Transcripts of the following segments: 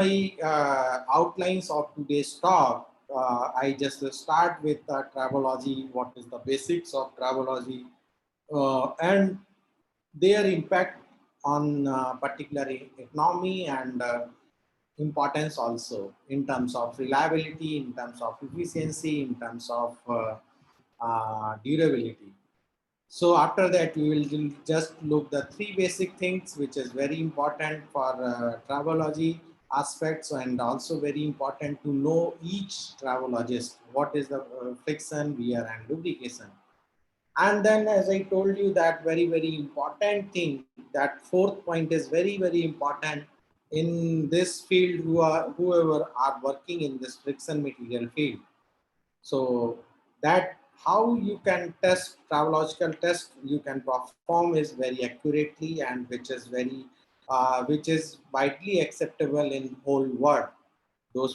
my outlines of today's talk, I just start with travology, what is the basics of travology, and their impact on particular economy and importance also in terms of reliability, in terms of efficiency, in terms of durability. So after that, we will just look the three basic things which is very important for travelology aspects, and also very important to know each travelologist what is the friction, wear, and lubrication. And then, as I told you, that very important thing, that fourth point is very important in this field, whoever are working in this friction material field. So that how you can test travological test you can perform is very accurately, and which is widely acceptable in whole world, those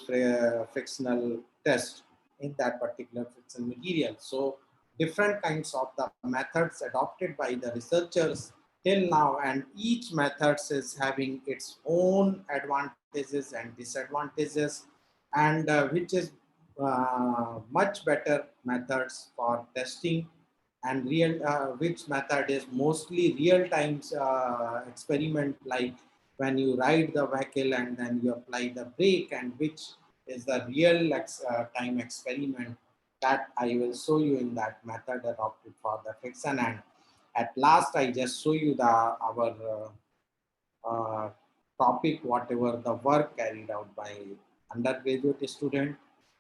frictional tests in that particular friction material. So different kinds of the methods adopted by the researchers till now, and each methods is having its own advantages and disadvantages, and which is much better methods for testing, and which method is mostly real time experiment, like when you ride the vehicle and then you apply the brake, and which is the real time experiment that I will show you in that method adopted for the friction. And at last I just show you the our topic, whatever the work carried out by undergraduate student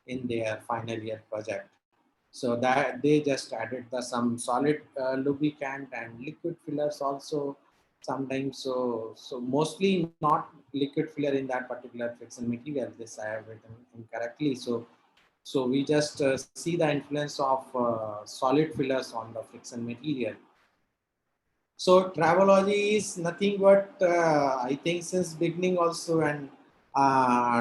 in their final year project. So that they just added the some solid lubricant and liquid fillers also sometimes. So mostly not liquid filler in that particular friction material. This I have written incorrectly. So we just see the influence of solid fillers on the friction material. So travology is nothing but I think since beginning also, and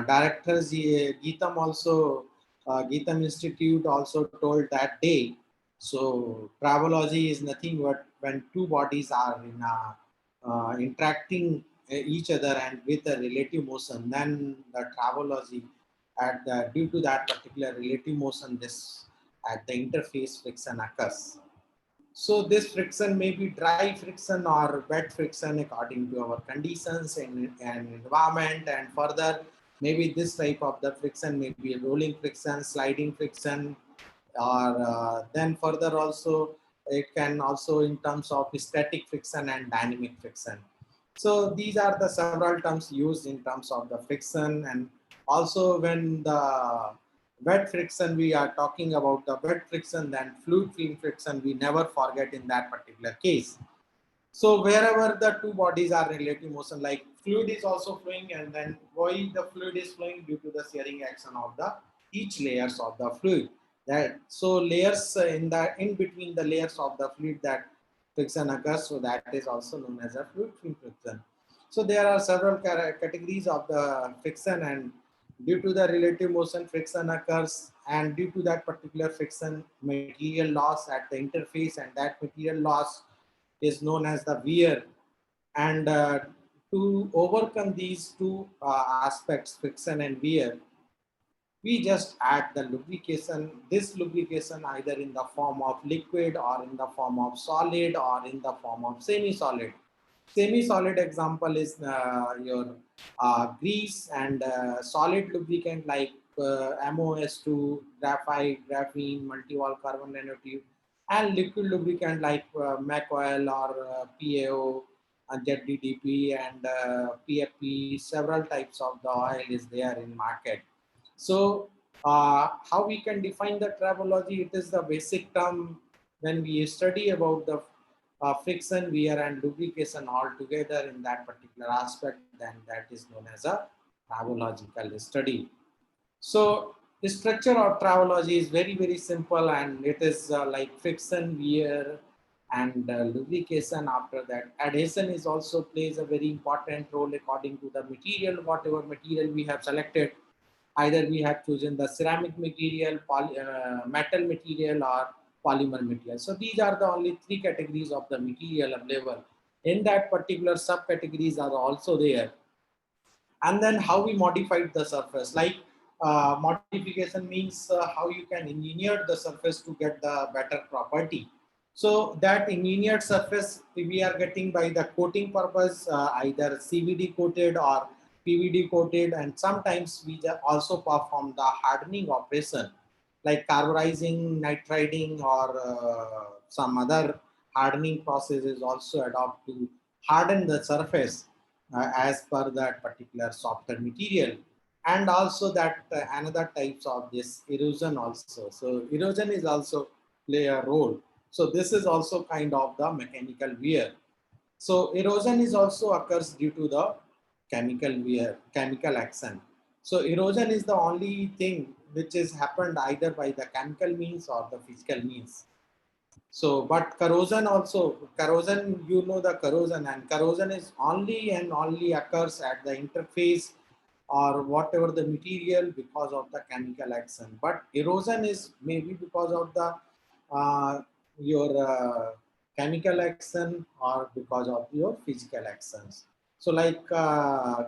directors Geetam also, Geetam Institute also told that day. So travology is nothing but when two bodies are in interacting each other and with a relative motion, then the travology due to that particular relative motion, this at the interface friction occurs. So this friction may be dry friction or wet friction according to our conditions and environment, and further maybe this type of the friction may be rolling friction, sliding friction, or then further also it can also in terms of static friction and dynamic friction. So these are the several terms used in terms of the friction. And also when the wet friction we are talking about the wet friction, then fluid film friction we never forget in that particular case. So wherever the two bodies are relative motion, like fluid is also flowing, and then why the fluid is flowing due to the shearing action of the each layers of the fluid. That so layers in between the layers of the fluid, that friction occurs. So that is also known as a fluid film friction. So there are several categories of the friction, and due to the relative motion friction occurs, and due to that particular friction material loss at the interface, and that material loss is known as the wear. And to overcome these two aspects, friction and wear, we just add the lubrication. This lubrication either in the form of liquid, or in the form of solid, or in the form of semi-solid. Semi-solid example is your grease, and solid lubricant like MOS2, graphite, graphene, multi-wall carbon nanotube, and liquid lubricant like MAC oil or PAO, ZDDP, and PFP. Several types of the oil is there in market. So how we can define the travology? It is the basic term when we study about the friction, wear, and lubrication all together in that particular aspect, then that is known as a travological study. So the structure of travology is very simple, and it is like friction, wear, and lubrication. After that, adhesion is also plays a very important role according to the material, whatever material we have selected. Either we have chosen the ceramic material, metal material, or polymer material. So these are the only three categories of the material available. In that particular subcategories are also there. And then how we modified the surface, like modification means how you can engineer the surface to get the better property. So that engineered surface we are getting by the coating purpose, either CVD coated or PVD coated, and sometimes we also perform the hardening operation like carburizing, nitriding, or some other hardening process is also adopted to harden the surface as per that particular softer material. And also that another types of this erosion also. So erosion is also play a role. So this is also kind of the mechanical wear. So erosion is also occurs due to the chemical wear, chemical action. So erosion is the only thing which is happened either by the chemical means or the physical means. So, but corrosion also, corrosion, you know the corrosion, and corrosion is only and only occurs at the interface or whatever the material because of the chemical action. But erosion is maybe because of the uh, your chemical action or because of your physical actions. So, like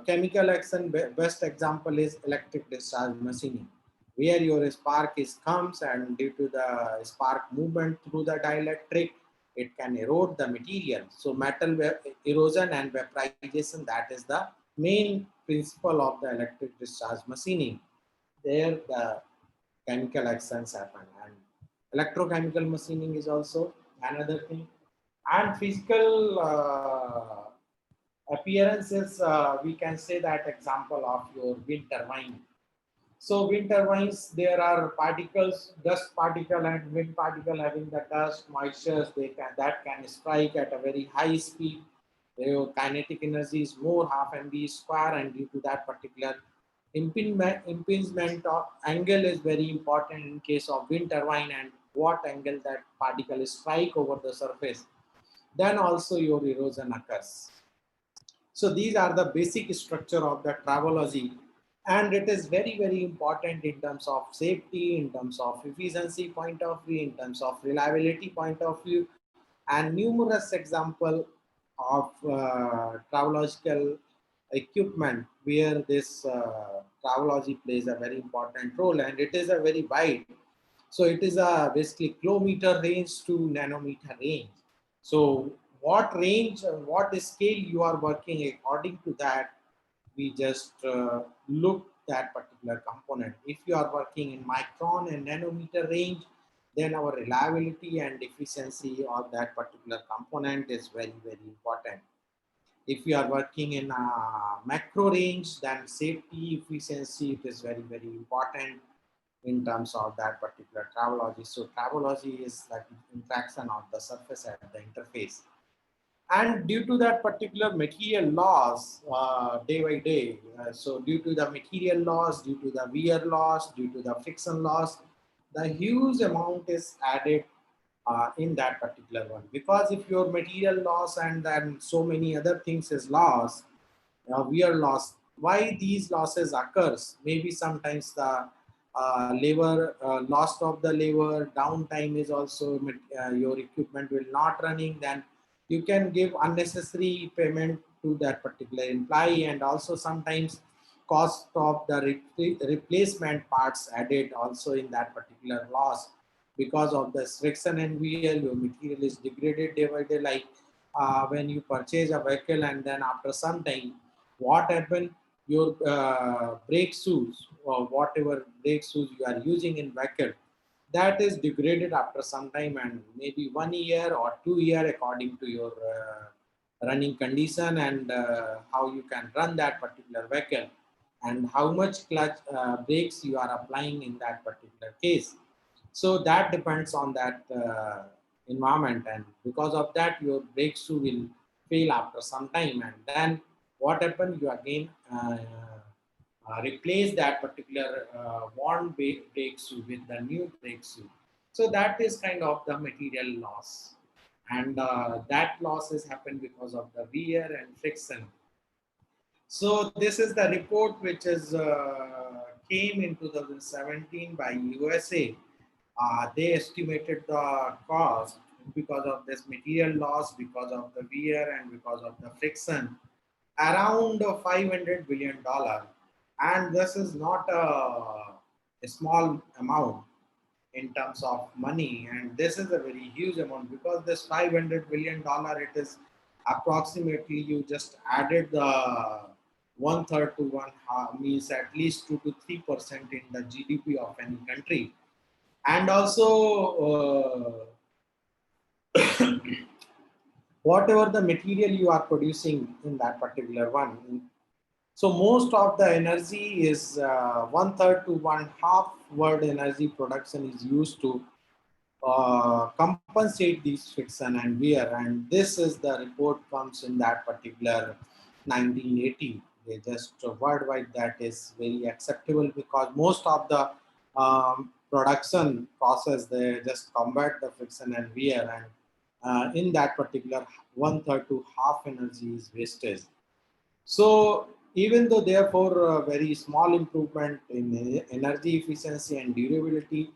chemical action, best example is electric discharge machining, where your spark is comes and due to the spark movement through the dielectric, it can erode the material. So metal erosion and vaporization, that is the main principle of the electric discharge machining. There the chemical actions happen, and electrochemical machining is also another thing. And physical appearances, we can say that example of your wind turbine. So wind turbines, there are particles, dust particle and wind particle having the dust, moistures, that can strike at a very high speed. Their kinetic energy is more half mv square, and due to that particular impingement of angle is very important in case of wind turbine, and what angle that particle strike over the surface. Then also your erosion occurs. So these are the basic structure of the travology, and it is very, very important in terms of safety, in terms of efficiency point of view, in terms of reliability point of view, and numerous example of travological equipment where this travology plays a very important role, and it is a very wide. So it is a basically kilometer range to nanometer range. So what range, what scale you are working, according to that, we just look that particular component. If you are working in micron and nanometer range, then our reliability and efficiency of that particular component is very, very important. If you are working in a macro range, then safety, efficiency, it is very, very important in terms of that particular travology. So travology is like interaction of the surface at the interface. And due to that particular material loss day by day, so due to the material loss, due to the wear loss, due to the friction loss, the huge amount is added in that particular one. Because if your material loss and then so many other things is lost, wear loss, why these losses occurs? Maybe sometimes the labor, loss of the labor, downtime is also, your equipment will not running, then you can give unnecessary payment to that particular employee, and also sometimes cost of the replacement parts added also in that particular loss. Because of the friction and wear, your material is degraded day by day. Like when you purchase a vehicle and then after some time, what happened, your brake shoes or whatever brake shoes you are using in vehicle, that is degraded after some time, and maybe 1 year or 2 year according to your running condition, and how you can run that particular vehicle, and how much clutch brakes you are applying in that particular case. So that depends on that environment, and because of that your brake shoe will fail after some time, and then what happens, you again replace that particular worn brake shoe with the new brake shoe. So that is kind of the material loss, and that losses happen because of the wear and friction. So this is the report which is came in 2017 by USA. They estimated the cost because of this material loss, because of the wear, and because of the friction. around $500 billion, and this is not a small amount in terms of money, and this is a very huge amount because this $500 billion, it is approximately, you just added the one third to one half, means at least 2 to 3% in the GDP of any country. And also whatever the material you are producing in that particular one, so most of the energy is one third to one half world energy production is used to compensate these friction and wear. And this is the report comes in that particular 1980. They just worldwide that is very acceptable because most of the production process they just combat the friction and wear, and in that particular one third to half energy is wastage. So even though therefore a very small improvement in energy efficiency and durability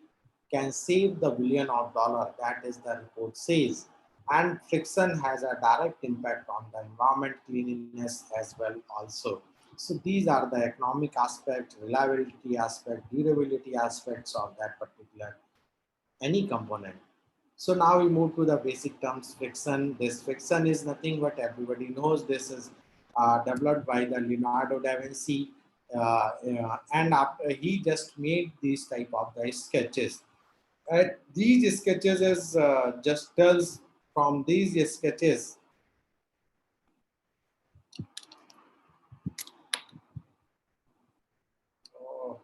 can save the billion of dollar, that is the report says. And friction has a direct impact on the environment cleanliness as well also. So these are the economic aspect, reliability aspect, durability aspects of that particular any component. So now we move to the basic terms friction. This friction is nothing but everybody knows this is developed by the Leonardo da Vinci, and after he just made these type of the sketches. These sketches is just tells from these sketches. Oh,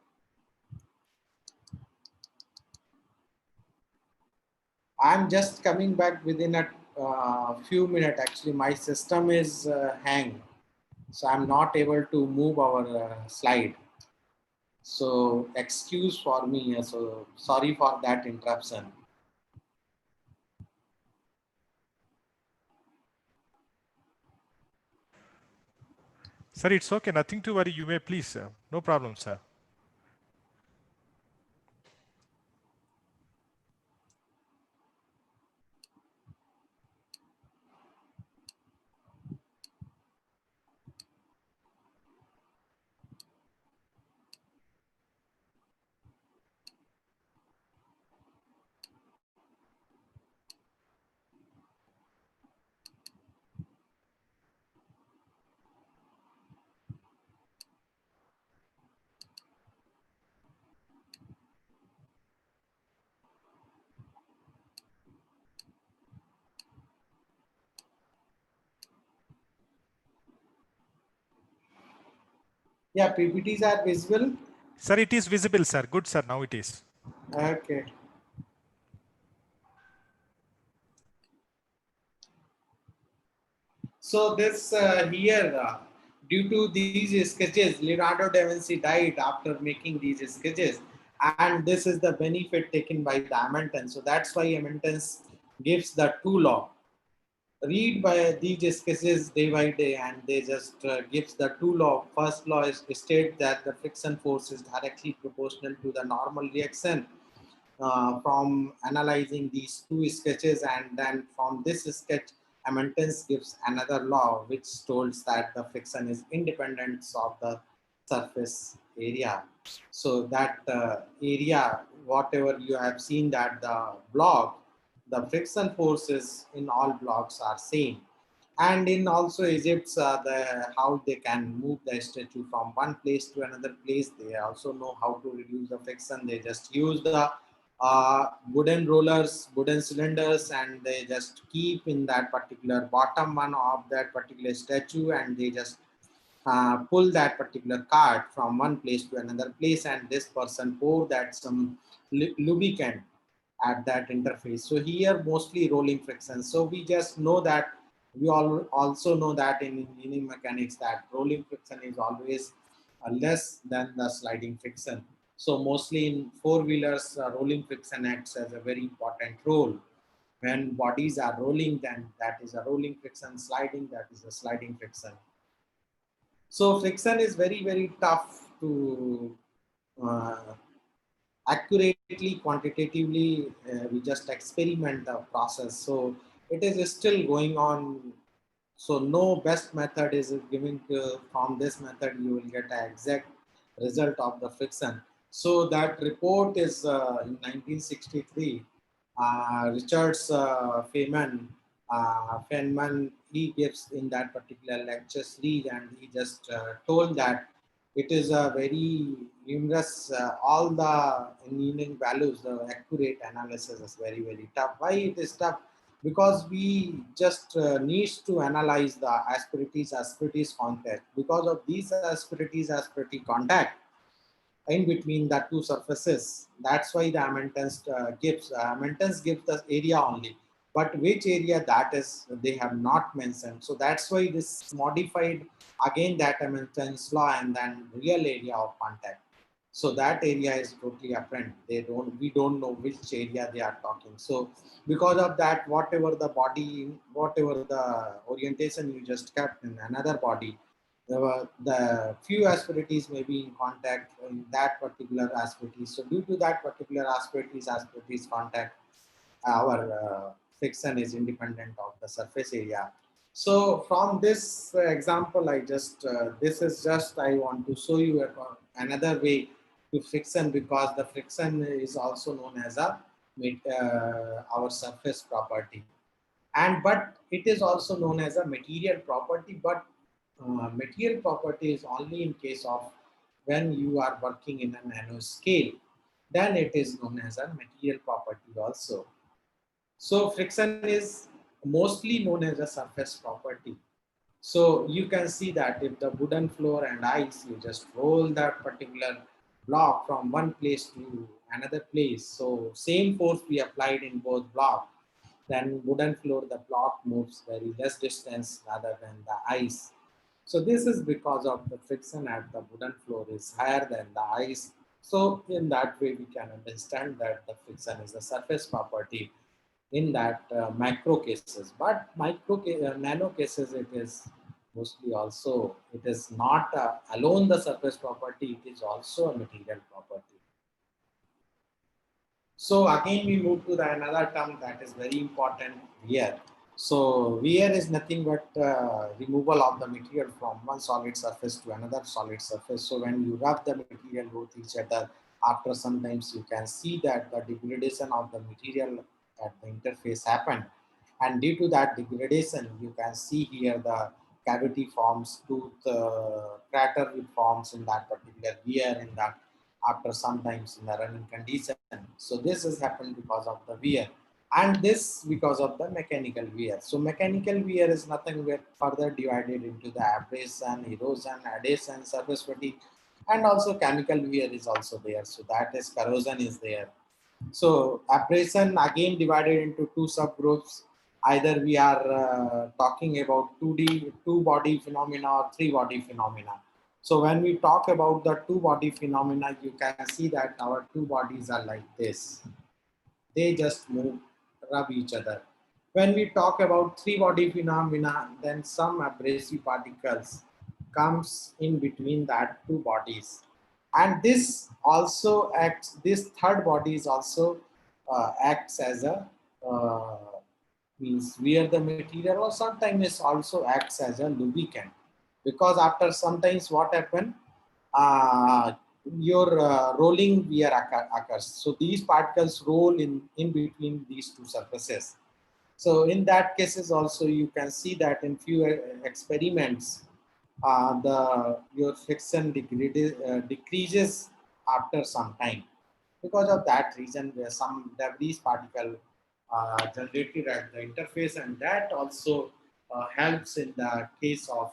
I'm just coming back within a few minutes. Actually, my system is hang, so I'm not able to move our slide. So excuse for me. So sorry for that interruption. Sir, it's okay. Nothing to worry. You may please, sir. No problem, sir. Yeah, PPTs are visible. Sir, it is visible, sir. Good, sir. Now it is. Okay. So this here, due to these sketches, Leonardo da Vinci died after making these sketches, and this is the benefit taken by the Hamilton. So that's why Hamilton gives the two law. Read by these sketches day by day, and they just gives the two law. First law is state that the friction force is directly proportional to the normal reaction. From analyzing these two sketches, and then from this sketch Hamilton gives another law which holds that the friction is independent of the surface area. So that area, whatever you have seen that the block, the friction forces in all blocks are same. And in also Egypt, the how they can move the statue from one place to another place. They also know how to reduce the friction. They just use the wooden rollers, wooden cylinders, and they just keep in that particular bottom one of that particular statue, and they just pull that particular card from one place to another place, and this person pour that some lubricant at that interface. So here mostly rolling friction. So we just know that we all also know that in engineering mechanics that rolling friction is always less than the sliding friction. So mostly in four-wheelers, rolling friction acts as a very important role. When bodies are rolling, then that is a rolling friction. Sliding, that is a sliding friction. So friction is very, very tough to uh, accurately, quantitatively. We just experiment the process. So it is still going on So no best method is giving from this method you will get an exact result of the friction. So that report is in 1963. Richard's Feynman, he gives in that particular lecture series, and he just told that it is a very numerous, all the engineering values, the accurate analysis is very, very tough. Why it is tough? Because we just needs to analyze the asperities contact. Because of these asperity contact in between the two surfaces, that's why the maintenance gives the area only, but which area that is they have not mentioned. So that's why this modified again that maintenance law and then real area of contact. So that area is totally apparent. We don't know which area they are talking. So because of that, whatever the body, whatever the orientation you just kept in another body, the few asperities may be in contact in that particular asperities. So due to that particular asperities contact, our friction is independent of the surface area. So from this example, this is just I want to show you another way to friction, because the friction is also known as our surface property, and but it is also known as a material property. But material property is only in case of when you are working in a nano scale, then it is known as a material property also. So friction is mostly known as a surface property. So you can see that if the wooden floor and ice, you just roll that particular block from one place to another place. So same force we applied in both blocks. Then wooden floor, the block moves very less distance rather than the ice. So this is because of the friction at the wooden floor is higher than the ice. So in that way, we can understand that the friction is a surface property in that macro cases. But nano cases, it is mostly also, it is not alone the surface property, it is also a material property. So again, we move to the another term that is very important, wear. So wear is nothing but removal of the material from one solid surface to another solid surface. So when you rub the material with each other, after sometimes you can see that the degradation of the material at the interface happened. And due to that degradation, you can see here the cavity forms, tooth crater it forms in that particular wear in that after sometimes in the running condition. So this has happened because of the wear, and this because of the mechanical wear. So mechanical wear is nothing but further divided into the abrasion, erosion, adhesion, surface fatigue, and also chemical wear is also there. So that is corrosion is there. So abrasion again divided into two subgroups. Either we are talking about 2D, two body phenomena, or three body phenomena. So when we talk about the two body phenomena, you can see that our two bodies are like this. They just move, rub each other. When we talk about three body phenomena, then some abrasive particles comes in between that two bodies. And this also acts, this third body is also acts as a uh, means wear the material, or sometimes it also acts as a lubricant, because after sometimes what happen, uh, your rolling wear occurs. So these particles roll in between these two surfaces. So in that cases also you can see that in few experiments, the your friction decreases after some time. Because of that reason, where some debris particle generated at the interface, and that also helps in the case of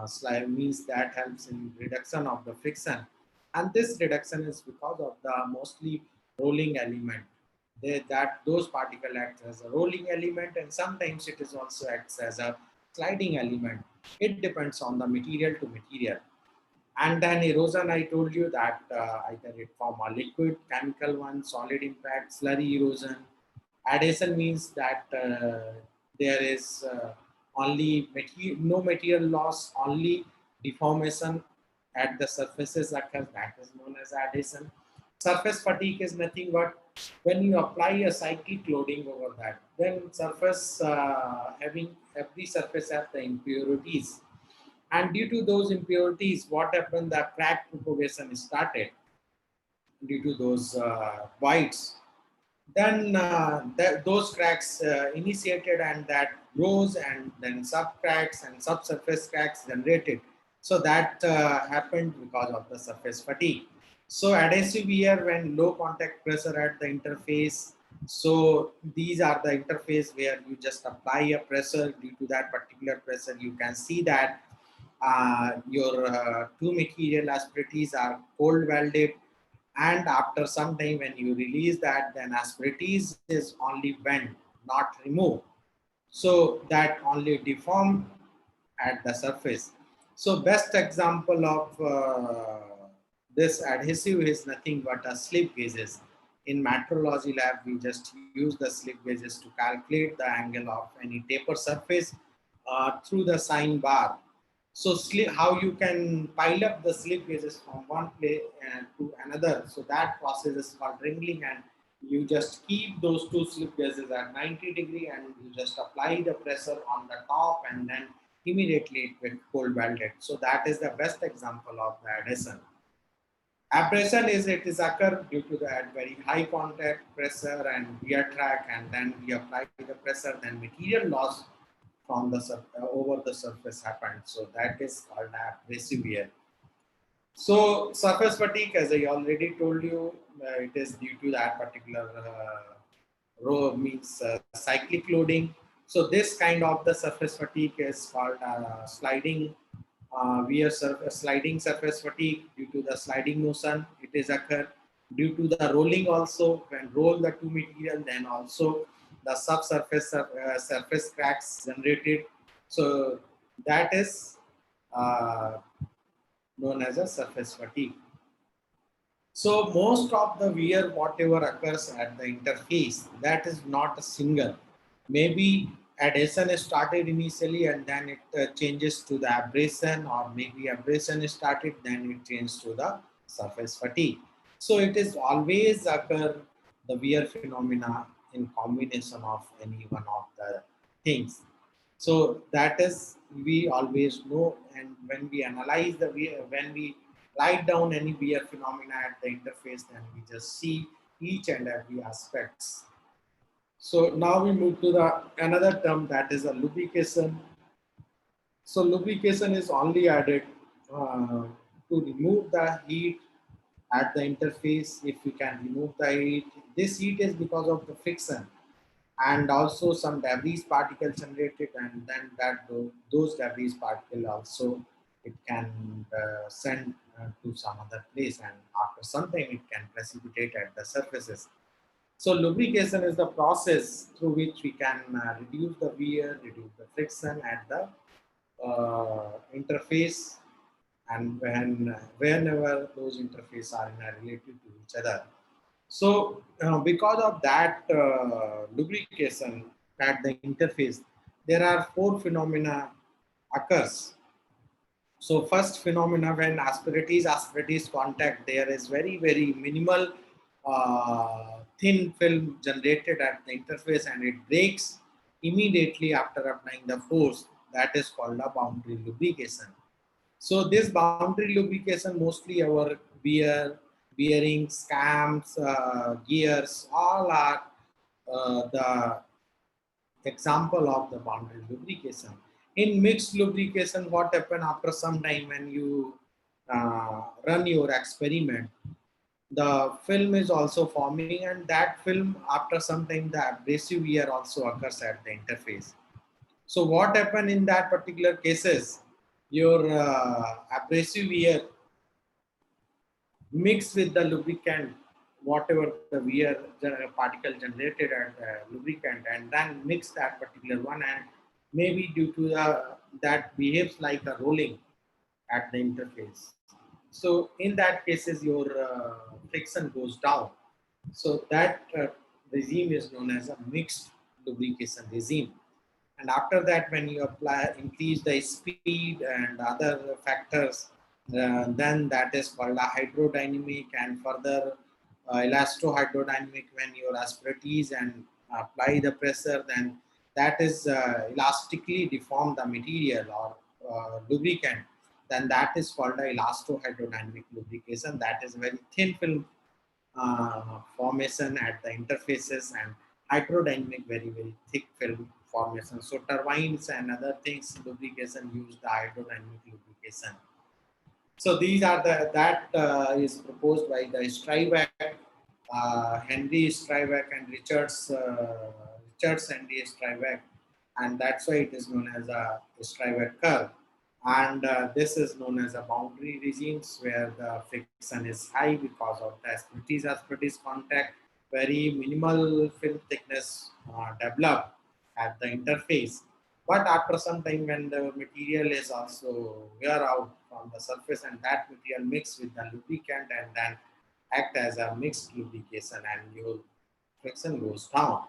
slide, means that helps in reduction of the friction. And this reduction is because of the mostly rolling element. Those particle acts as a rolling element, and sometimes it is also acts as a sliding element. It depends on the material to material. And then erosion, I told you that either it form a liquid, chemical one, solid impact, slurry erosion. Adhesion means that there is only no material loss, only deformation at the surfaces occurs. That is known as adhesion. surface fatigue is nothing but when you apply a cyclic loading over that, then surface every surface has the impurities, and due to those impurities, what happened? The crack propagation started due to those voids. Then those cracks initiated, and that grows, and then sub cracks and subsurface cracks generated. So that happened because of the surface fatigue. So adhesive wear when low contact pressure at the interface. So these are the interface where you just apply a pressure. Due to that particular pressure, you can see that your two material asperities are cold welded, and after some time when you release that, then asperities is only bent, not removed, so that only deform at the surface. So best example of this adhesive is nothing but a slip gauges. In metrology lab, we just use the slip gauges to calculate the angle of any taper surface through the sine bar. So how you can pile up the slip gauges from one place to another. So that process is called ringling, and you just keep those two slip gauges at 90 degree, and you just apply the pressure on the top, and then immediately it will cold welded. So that is the best example of the adhesion. Abrasion is it is occur due to that very high contact pressure and wear track, and then we apply the pressure, then material loss from the over the surface happened. So that is called abrasive wear. So surface fatigue, as I already told you, it is due to that particular row means cyclic loading. So this kind of the surface fatigue is called sliding sliding surface fatigue due to the sliding motion. It is occur due to the rolling also. When roll the two material, then also the subsurface surface cracks generated. So that is uh, known as a surface fatigue. So most of the wear, whatever occurs at the interface, that is not a single. Maybe adhesion is started initially, and then it changes to the abrasion, or maybe abrasion is started, then it changes to the surface fatigue. So it is always occur the wear phenomena in combination of any one of the things. So that is we always know, and when we analyze the wear, when we write down any wear phenomena at the interface, then we just see each and every aspects. So now we move to the another term, that is a lubrication. So lubrication is only added to remove the heat at the interface. If we can remove the heat, this heat is because of the friction, and also some debris particle generated, and then that those debris particle also it can send to some other place, and after some time it can precipitate at the surfaces. So lubrication is the process through which we can reduce the wear, reduce the friction at the interface, and whenever those interfaces are in a relative to each other. So because of that lubrication at the interface, there are four phenomena occurs. So first phenomena, when asperities contact, there is very minimal thin film generated at the interface, and it breaks immediately after applying the force. That is called a boundary lubrication. So this boundary lubrication, mostly our bearings, cams, gears, all are the example of the boundary lubrication. In mixed lubrication, what happen after some time when you run your experiment, the film is also forming, and that film after some time the abrasive wear also occurs at the interface. So what happened in that particular cases, your abrasive wear mixed with the lubricant, whatever the wear particle generated at the lubricant, and then mix that particular one, and maybe due to that behaves like a rolling at the interface. So in that cases, your friction goes down. So that regime is known as a mixed lubrication regime. And after that, when you apply, increase the speed and other factors, then that is called a hydrodynamic, and further elastohydrodynamic. When you aspirates and apply the pressure, then that is elastically deform the material or lubricant, then that is called a elastohydrodynamic lubrication. That is very thin film formation at the interfaces, and hydrodynamic very thick film formation. So turbines and other things lubrication use the hydrodynamic lubrication. So these are the that is proposed by the Strivak, Henry Strivak and Richards Henry Strivak, and that's why it is known as a Strivak curve. And this is known as a boundary regimes where the friction is high because of the asperities contact. Very minimal film thickness develop at the interface. But after some time, when the material is also wear out from the surface, and that material mix with the lubricant and then act as a mixed lubrication, and your friction goes down.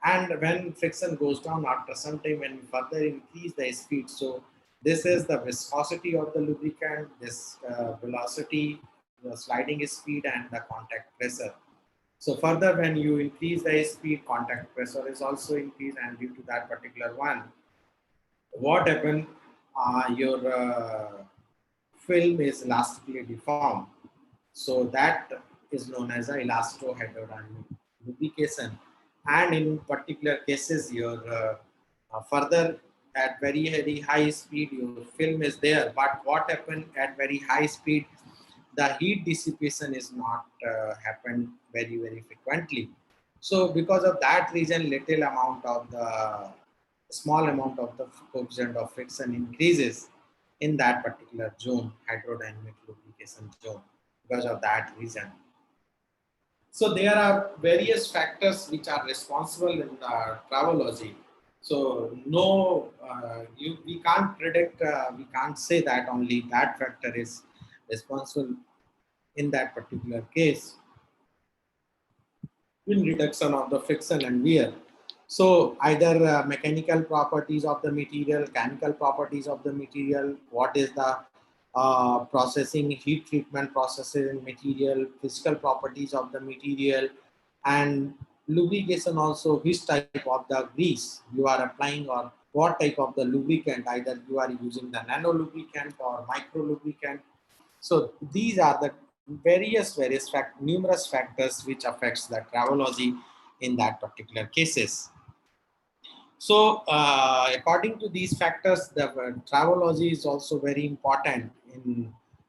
And when friction goes down after some time, when we further increase the speed, so this is the viscosity of the lubricant, this velocity, the sliding speed, and the contact pressure. So further, when you increase the speed, contact pressure is also increased, and due to that particular one, what happened? Your film is elastically deformed. So that is known as a elastohydrodynamic lubrication. And in particular cases, your further at very high speed, your film is there. But what happened at very high speed? The heat dissipation is not happened very frequently. So because of that reason, little amount of the small amount of the coefficient of friction increases in that particular zone, hydrodynamic lubrication zone, because of that reason. So there are various factors which are responsible in the travology. So no, we can't predict, we can't say that only that factor is responsible in that particular case in reduction of the friction and wear. So either mechanical properties of the material, chemical properties of the material, what is the processing, heat treatment processes in material, physical properties of the material, and lubrication also, which type of the grease you are applying or what type of the lubricant, either you are using the nano lubricant or micro lubricant. So these are the numerous factors which affects the travology in that particular cases. So according to these factors, the travology is also very important.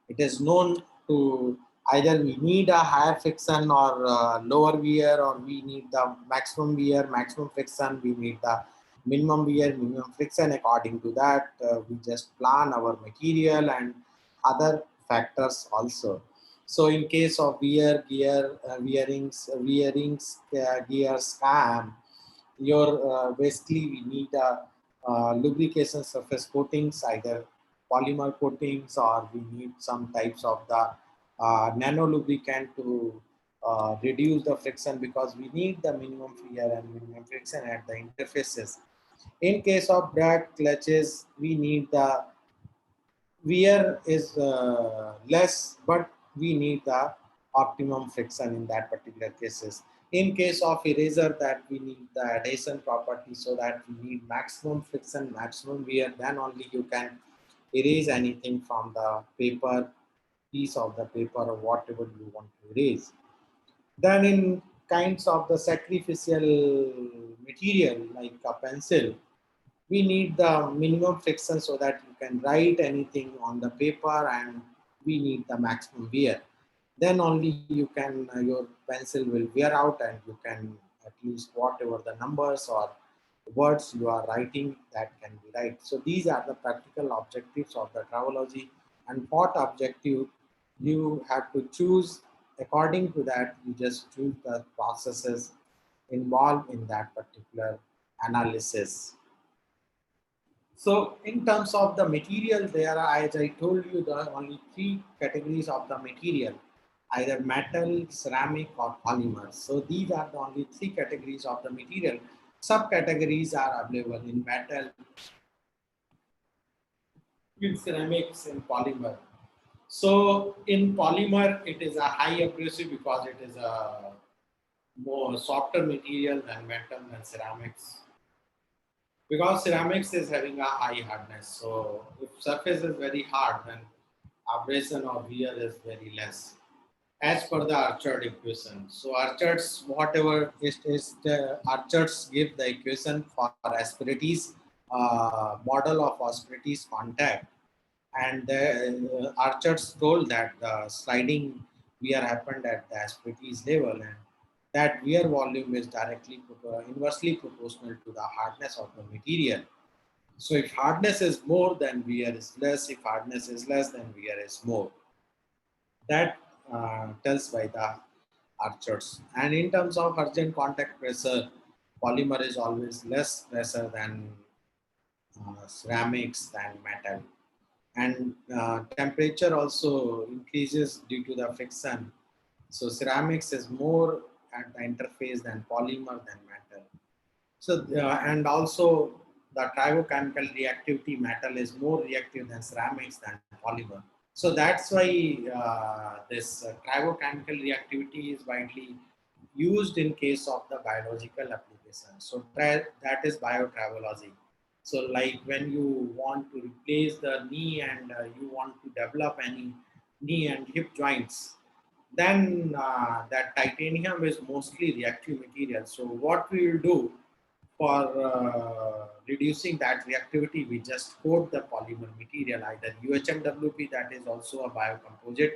It is known to either we need a higher friction or lower wear, or we need the maximum wear, maximum friction, we need the minimum wear, minimum friction. According to that, we just plan our material and other factors also. So in case of wearings, gears, cam, your basically we need a lubrication surface coatings, either polymer coatings, or we need some types of the nano lubricant to reduce the friction, because we need the minimum wear and minimum friction at the interfaces. In case of brake clutches, we need the wear is less, but we need the optimum friction in that particular cases. In case of eraser, that we need the adhesion property, so that we need maximum friction, maximum wear, then only you can erase anything from the paper, piece of the paper or whatever you want to erase. Then in kinds of the sacrificial material like a pencil, we need the minimum friction so that you can write anything on the paper, and we need the maximum wear. Then only you can, your pencil will wear out, and you can at least whatever the numbers or words you are writing, that can be right. So these are the practical objectives of the travology, and what objective you have to choose. According to that, you just choose the processes involved in that particular analysis. So in terms of the material, there are, as I told you, there are only three categories of the material, either metal, ceramic, or polymers. So these are the only three categories of the material. Subcategories are available in metal, in ceramics, in polymer. So in polymer, it is a high abrasive because it is a more softer material than metal and ceramics. Because ceramics is having a high hardness. So if surface is very hard, then abrasion or wear is very less. As per the Archard equation. So Archard's whatever is the Archard's give the equation for asperities model of asperities contact, and the Archard's told that the sliding wear happened at the asperities level, and that wear volume is directly inversely proportional to the hardness of the material. So if hardness is more, then wear is less. If hardness is less, then wear is more. That tells by the Archers. And in terms of urgent contact pressure, polymer is always less pressure than ceramics than metal. And temperature also increases due to the friction. So ceramics is more at the interface than polymer than metal. So and also the tribo-chemical reactivity, metal is more reactive than ceramics than polymer. So that's why this tribo-chemical reactivity is widely used in case of the biological application. So that is biotravology. So like when you want to replace the knee and you want to develop any knee and hip joints, then that titanium is mostly reactive material. So what we will do for reducing that reactivity, we just coat the polymer material, either UHMWP, that is also a biocomposite,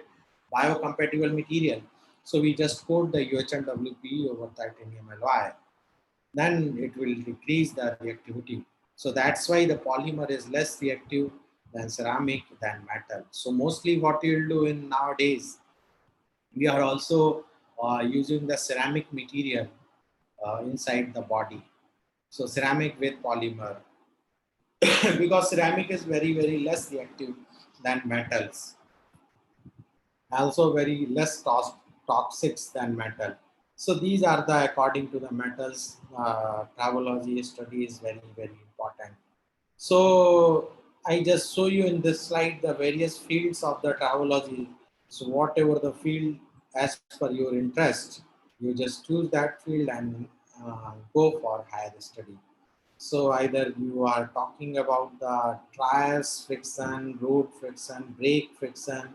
biocompatible material. So we just coat the UHMWP over titanium alloy. Then it will decrease the reactivity. So that's why the polymer is less reactive than ceramic than metal. So mostly what you'll do in nowadays, we are also using the ceramic material inside the body. So ceramic with polymer because ceramic is very very less reactive than metals, also very less toxic than metal. So these are the according to the metals travology study is very very important. So I just show you in this slide the various fields of the travology. So whatever the field as per your interest, you just choose that field and go for higher study. So either you are talking about the tires friction, road friction, brake friction,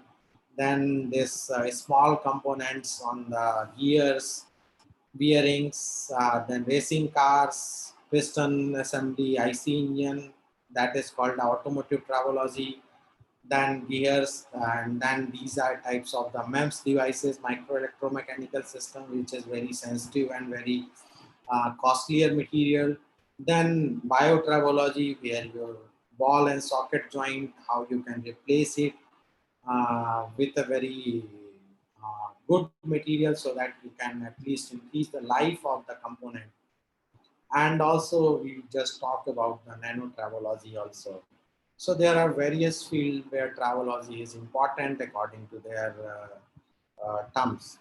then this small components on the gears, bearings, then racing cars, piston assembly, IC engine, that is called automotive travology, then gears, and then these are types of the MEMS devices, micro electromechanical system, which is very sensitive and very costlier material. Then biotravology, where your ball and socket joint, how you can replace it with a very good material so that you can at least increase the life of the component. And also we just talk about the nanotravology also. So there are various fields where travology is important according to their terms.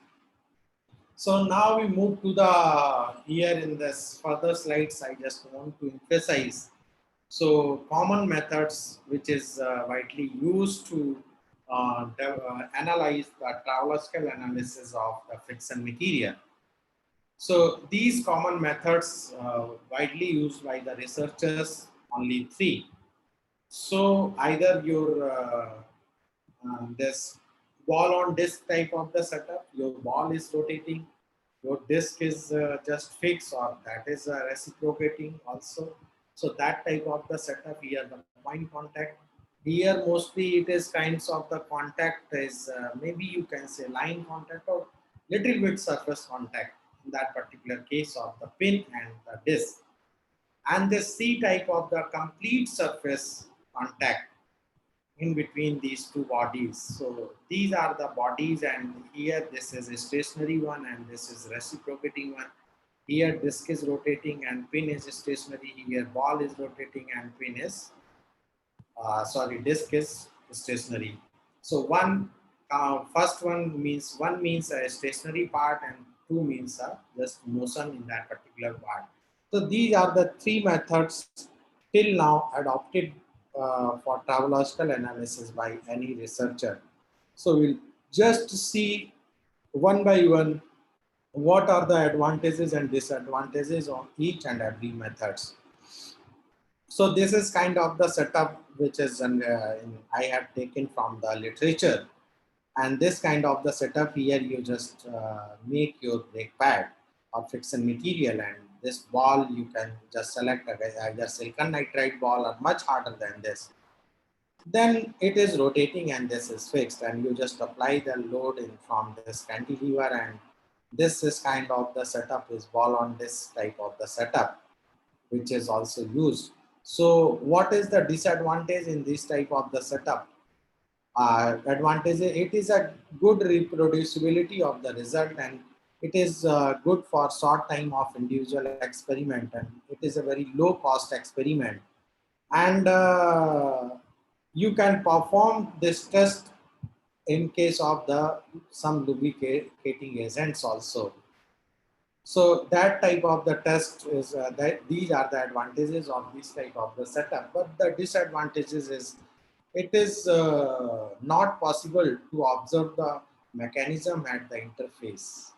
So now we move to the here in this further slides. I just want to emphasize. So common methods which is widely used to analyze the travological analysis of the friction material. So these common methods widely used by the researchers, only three. So either your this ball on disc type of the setup, your ball is rotating, your disc is just fixed, or that is reciprocating also. So that type of the setup here, the point contact. Here mostly it is kinds of the contact is maybe you can say line contact or little bit surface contact in that particular case of the pin and the disc. And the C type of the complete surface contact in between these two bodies. So these are the bodies, and here this is a stationary one and this is reciprocating one. Here disc is rotating and pin is stationary. Here ball is rotating and pin is disc is stationary. So first one means a stationary part and two means just motion in that particular part. So these are the three methods till now adopted for travological analysis by any researcher. So we'll just see one by one what are the advantages and disadvantages of each and every methods. So this is kind of the setup which is I have taken from the literature, and this kind of the setup here you just make your brake pad or friction material, and this ball you can just select either silicon nitride ball or much harder than this. Then it is rotating and this is fixed, and you just apply the load in from this cantilever, and this is kind of the setup is ball on this type of the setup which is also used. So what is the disadvantage in this type of the setup? Advantage, it is a good reproducibility of the result, and it is good for short time of individual experiment, and it is a very low cost experiment, and you can perform this test in case of the some lubricating agents also. So that type of the test is that these are the advantages of this type of the setup. But the disadvantages is it is not possible to observe the mechanism at the interface.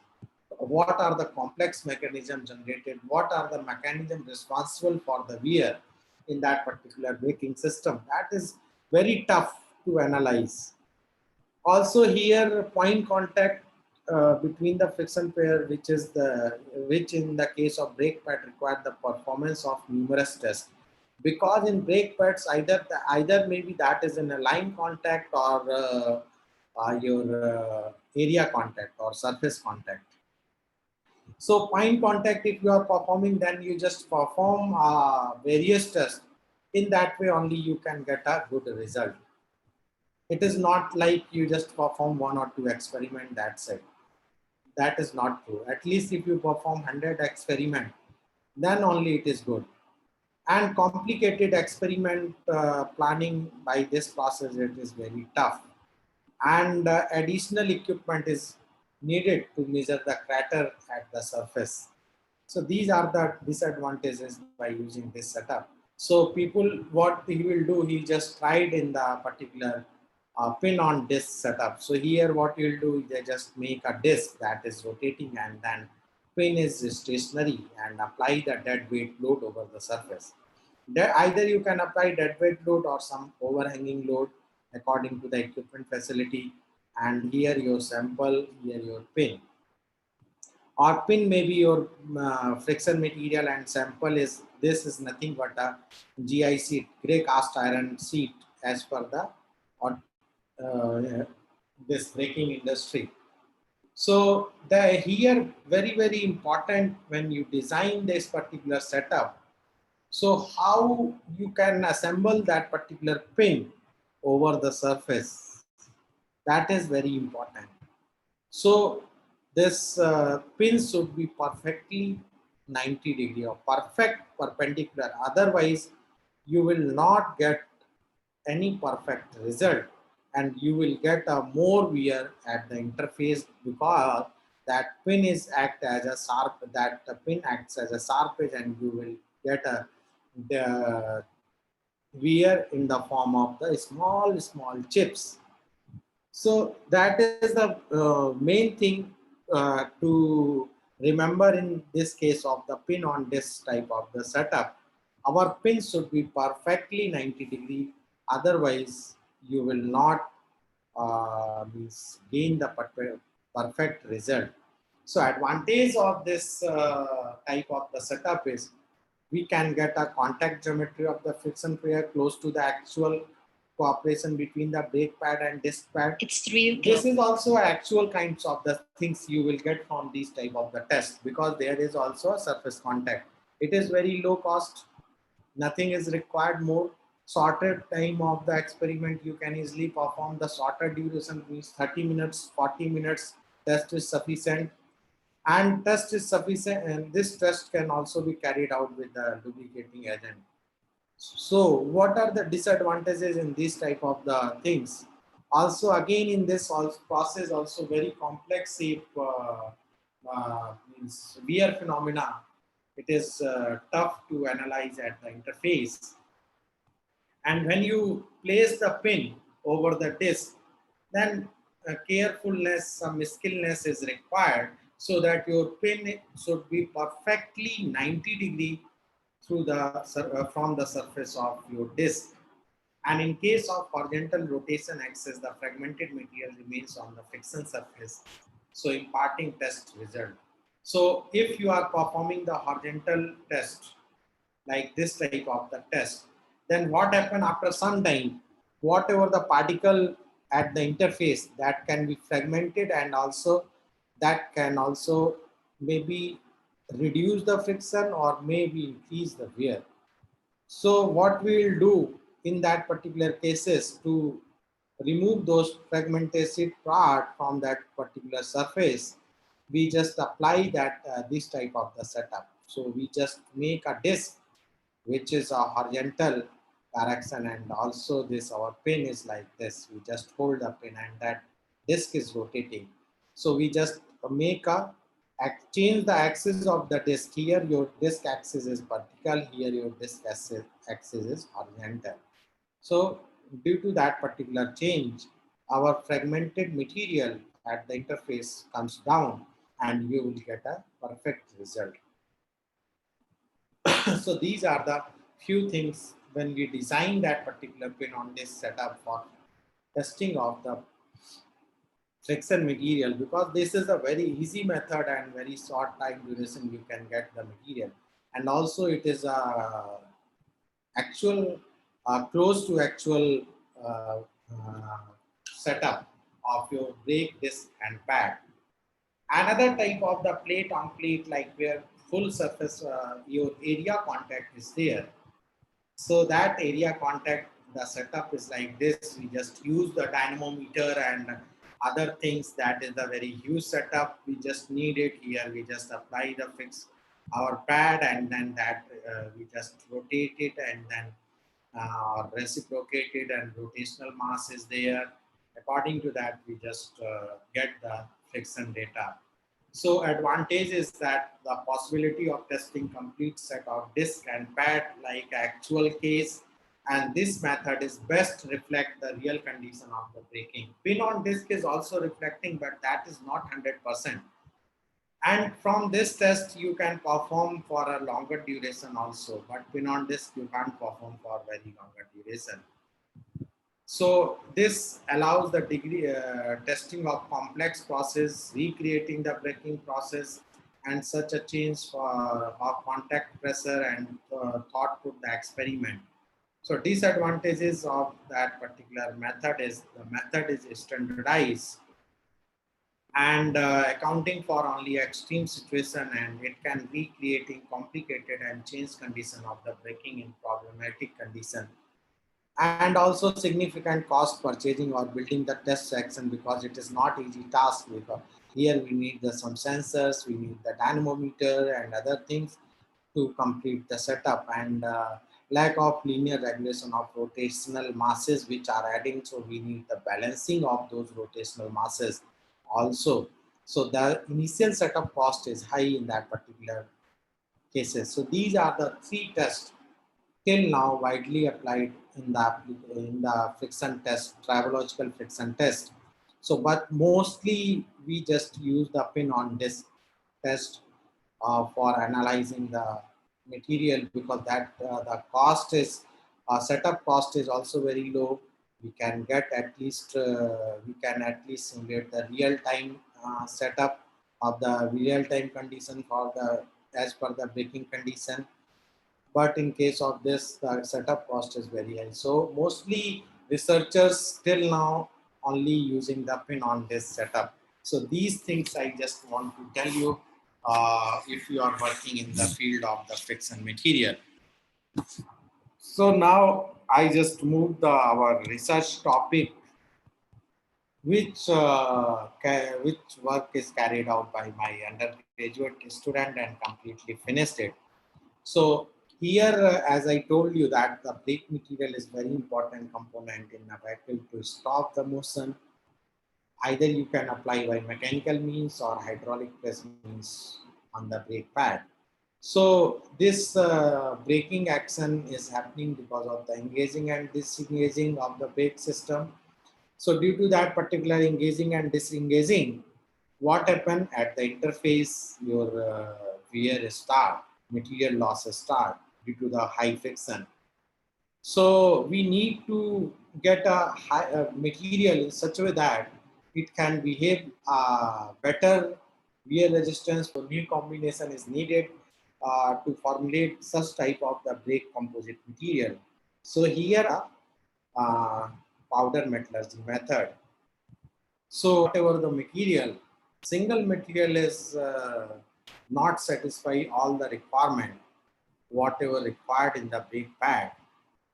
What are the complex mechanisms generated? What are the mechanisms responsible for the wear in that particular braking system? That is very tough to analyze. Also here point contact between the friction pair, which in the case of brake pad require the performance of numerous tests, because in brake pads either maybe that is in a line contact or your area contact or surface contact. So point contact, if you are performing, then you just perform various tests. In that way only you can get a good result. It is not like you just perform one or two experiment, that's it. That is not true. At least if you perform 100 experiment, then only it is good. And complicated experiment planning by this process, it is very tough. And additional equipment is needed to measure the crater at the surface. So these are the disadvantages by using this setup. So people, what he will do, he just tried in the particular pin on disc setup. So here what you'll do, they just make a disc that is rotating, and then pin is stationary, and apply the dead weight load over the surface. Either you can apply dead weight load or some overhanging load according to the equipment facility, and here your sample, here your pin. Or pin may be your friction material, and sample is, this is nothing but a GI sheet, gray cast iron sheet, as per the uh, this braking industry. So the here very important when you design this particular setup. So how you can assemble that particular pin over the surface, that is very important. So this pin should be perfectly 90 degree or perfect perpendicular. Otherwise, you will not get any perfect result, and you will get a more wear at the interface, because that pin is act as a sharp, that the pin acts as a sharp edge, and you will get a the wear in the form of the small chips. So that is the main thing to remember in this case of the pin on this type of the setup. Our pin should be perfectly 90 degree. Otherwise, you will not gain the perfect result. So advantage of this type of the setup is we can get a contact geometry of the friction pair close to the actual cooperation between the brake pad and disc pad. This is also actual kinds of the things you will get from these type of the tests, because there is also a surface contact. It is very low cost. Nothing is required more. Shorter time of the experiment, you can easily perform. The shorter duration means 30 minutes, 40 minutes. Test is sufficient. And test is sufficient, and this test can also be carried out with the lubricating agent. So what are the disadvantages in this type of the things? Also, again, in this process, also very complex if means wear phenomena. It is tough to analyze at the interface. And when you place the pin over the disc, then carefulness, some skillness is required so that your pin should be perfectly 90 degree through the from the surface of your disc. And in case of horizontal rotation axis, the fragmented material remains on the friction surface, so imparting test result. So if you are performing the horizontal test, like this type of the test, then what happen after some time, whatever the particle at the interface that can be fragmented, and also that can also maybe reduce the friction or maybe increase the wear. So what we will do in that particular cases to remove those fragmented part from that particular surface, we just apply that this type of the setup. So we just make a disc which is a horizontal direction, and also this our pin is like this. We just hold the pin and that disc is rotating. So we just make a change the axis of the disc. Here your disc axis is vertical, here your disc axis is horizontal. So due to that particular change, our fragmented material at the interface comes down and you will get a perfect result. So these are the few things when we design that particular pin on this setup for testing of the friction material, because this is a very easy method and very short time duration you can get the material, and also it is a actual close to actual uh, uh, setup of your brake disc and pad. Another type of the plate on plate, like where full surface your area contact is there. So that area contact, the setup is like this. We just use the dynamometer and other things. That is a very huge setup. We just need it here. We just apply the fix our pad, and then that we just rotate it, and then reciprocate it, and rotational mass is there. According to that, we just get the friction data. So advantage is that the possibility of testing complete set of disk and pad like actual case, and this method is best reflect the real condition of the braking. Pin on disk is also reflecting, but that is not 100%. And from this test, you can perform for a longer duration also, but pin on disk you can't perform for very longer duration. So this allows the degree testing of complex process, recreating the braking process, and such a change for of contact pressure and thought put the experiment. So disadvantages of that particular method is the method is standardized and accounting for only extreme situation, and it can recreating complicated and changed condition of the braking in problematic condition, and also significant cost purchasing or building the test section, because it is not easy task, because here we need some sensors, we need the dynamometer and other things to complete the setup, and lack of linear regulation of rotational masses which are adding, so we need the balancing of those rotational masses also. So the initial setup cost is high in that particular cases. So these are the three tests till now widely applied in the friction test, travological friction test. So, but mostly we just use the pin on disk test for analyzing the material, because that the cost is setup cost is also very low. We can get at least we can at least simulate the real time setup of the real time condition for the as per the braking condition, but in case of this the setup cost is very high. So mostly researchers still now only using the pin on this setup. So these things I just want to tell you if you are working in the field of the friction material. So now I just moved our research topic, which work is carried out by my undergraduate student and completely finished it. So here, as I told you that the brake material is very important component in a vehicle to stop the motion. Either you can apply by mechanical means or hydraulic press means on the brake pad. So this braking action is happening because of the engaging and disengaging of the brake system. So due to that particular engaging and disengaging, what happened at the interface, your wear start, material losses start due to the high friction. So we need to get a material in such a way that it can behave better wear resistance. So new combination is needed to formulate such type of the brake composite material. So here uh, powder metallurgy method. So whatever the material, single material is not satisfy all the requirement, whatever required in the brake pad.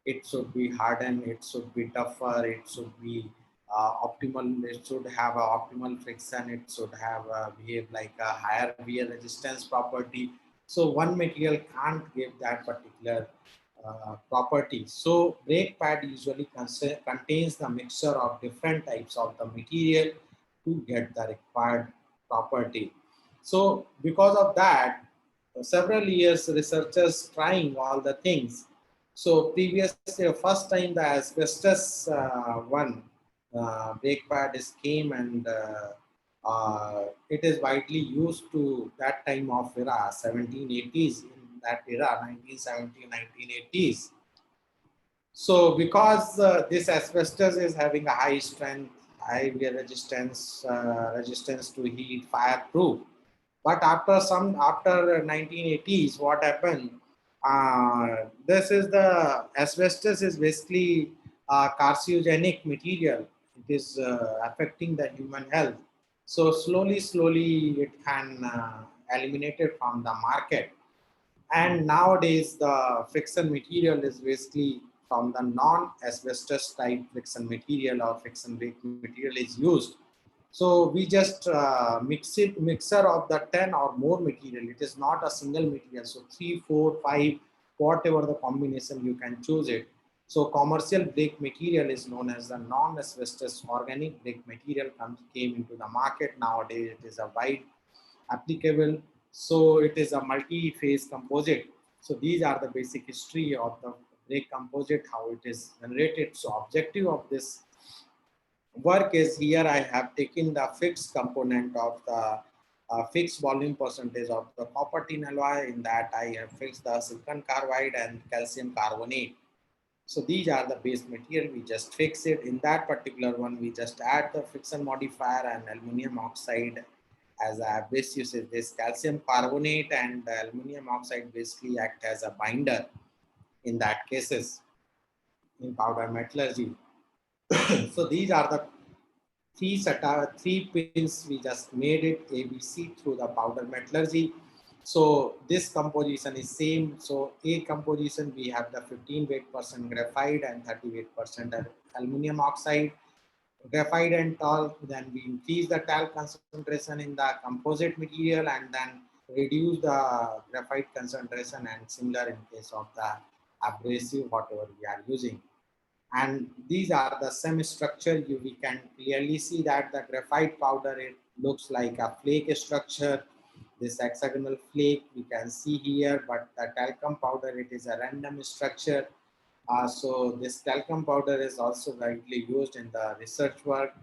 It should be hardened, it should be tougher, it should be optimal, it should have a optimal friction, it should have behave like a higher wear resistance property. So one material can't give that particular property. So brake pad usually contains the mixture of different types of the material to get the required property. So because of that, several years researchers trying all the things. So previously, first time the asbestos one brake pad is came, and it is widely used to that time of era, 1780s, in that era, 1970, 1980s. So because this asbestos is having a high strength, high wear resistance, resistance to heat, fireproof. But after 1980s, what happened? This is the asbestos is basically a carcinogenic material. It is affecting the human health. So slowly it can eliminated from the market. And nowadays, the friction material is basically from the non-asbestos type friction material or friction brake material is used. So we just mixer of the 10 or more material. It is not a single material. So 3, 4, 5, whatever the combination you can choose it. So commercial brake material is known as the non-asbestos organic brake material came into the market. Nowadays, it is a wide applicable. So it is a multi-phase composite. So these are the basic history of the brake composite, how it is generated. So objective of this work is here I have taken the fixed component of the fixed volume percentage of the copper tin alloy. In that I have fixed the silicon carbide and calcium carbonate. So these are the base material. We just fix it. In that particular one, we just add the friction modifier and aluminum oxide as a base usage. This calcium carbonate and the aluminum oxide basically act as a binder in that cases in powder metallurgy. So these are the three pins. We just made it ABC through the powder metallurgy. So this composition is same. So A composition, we have the 15 weight percent graphite and 30 weight percent aluminum oxide. Graphite and talc, then we increase the talc concentration in the composite material and then reduce the graphite concentration, and similar in case of the abrasive, whatever we are using. And these are the same structure. We can clearly see that the graphite powder, it looks like a flake structure. This hexagonal flake we can see here, but the talcum powder, it is a random structure. So this talcum powder is also widely used in the research work.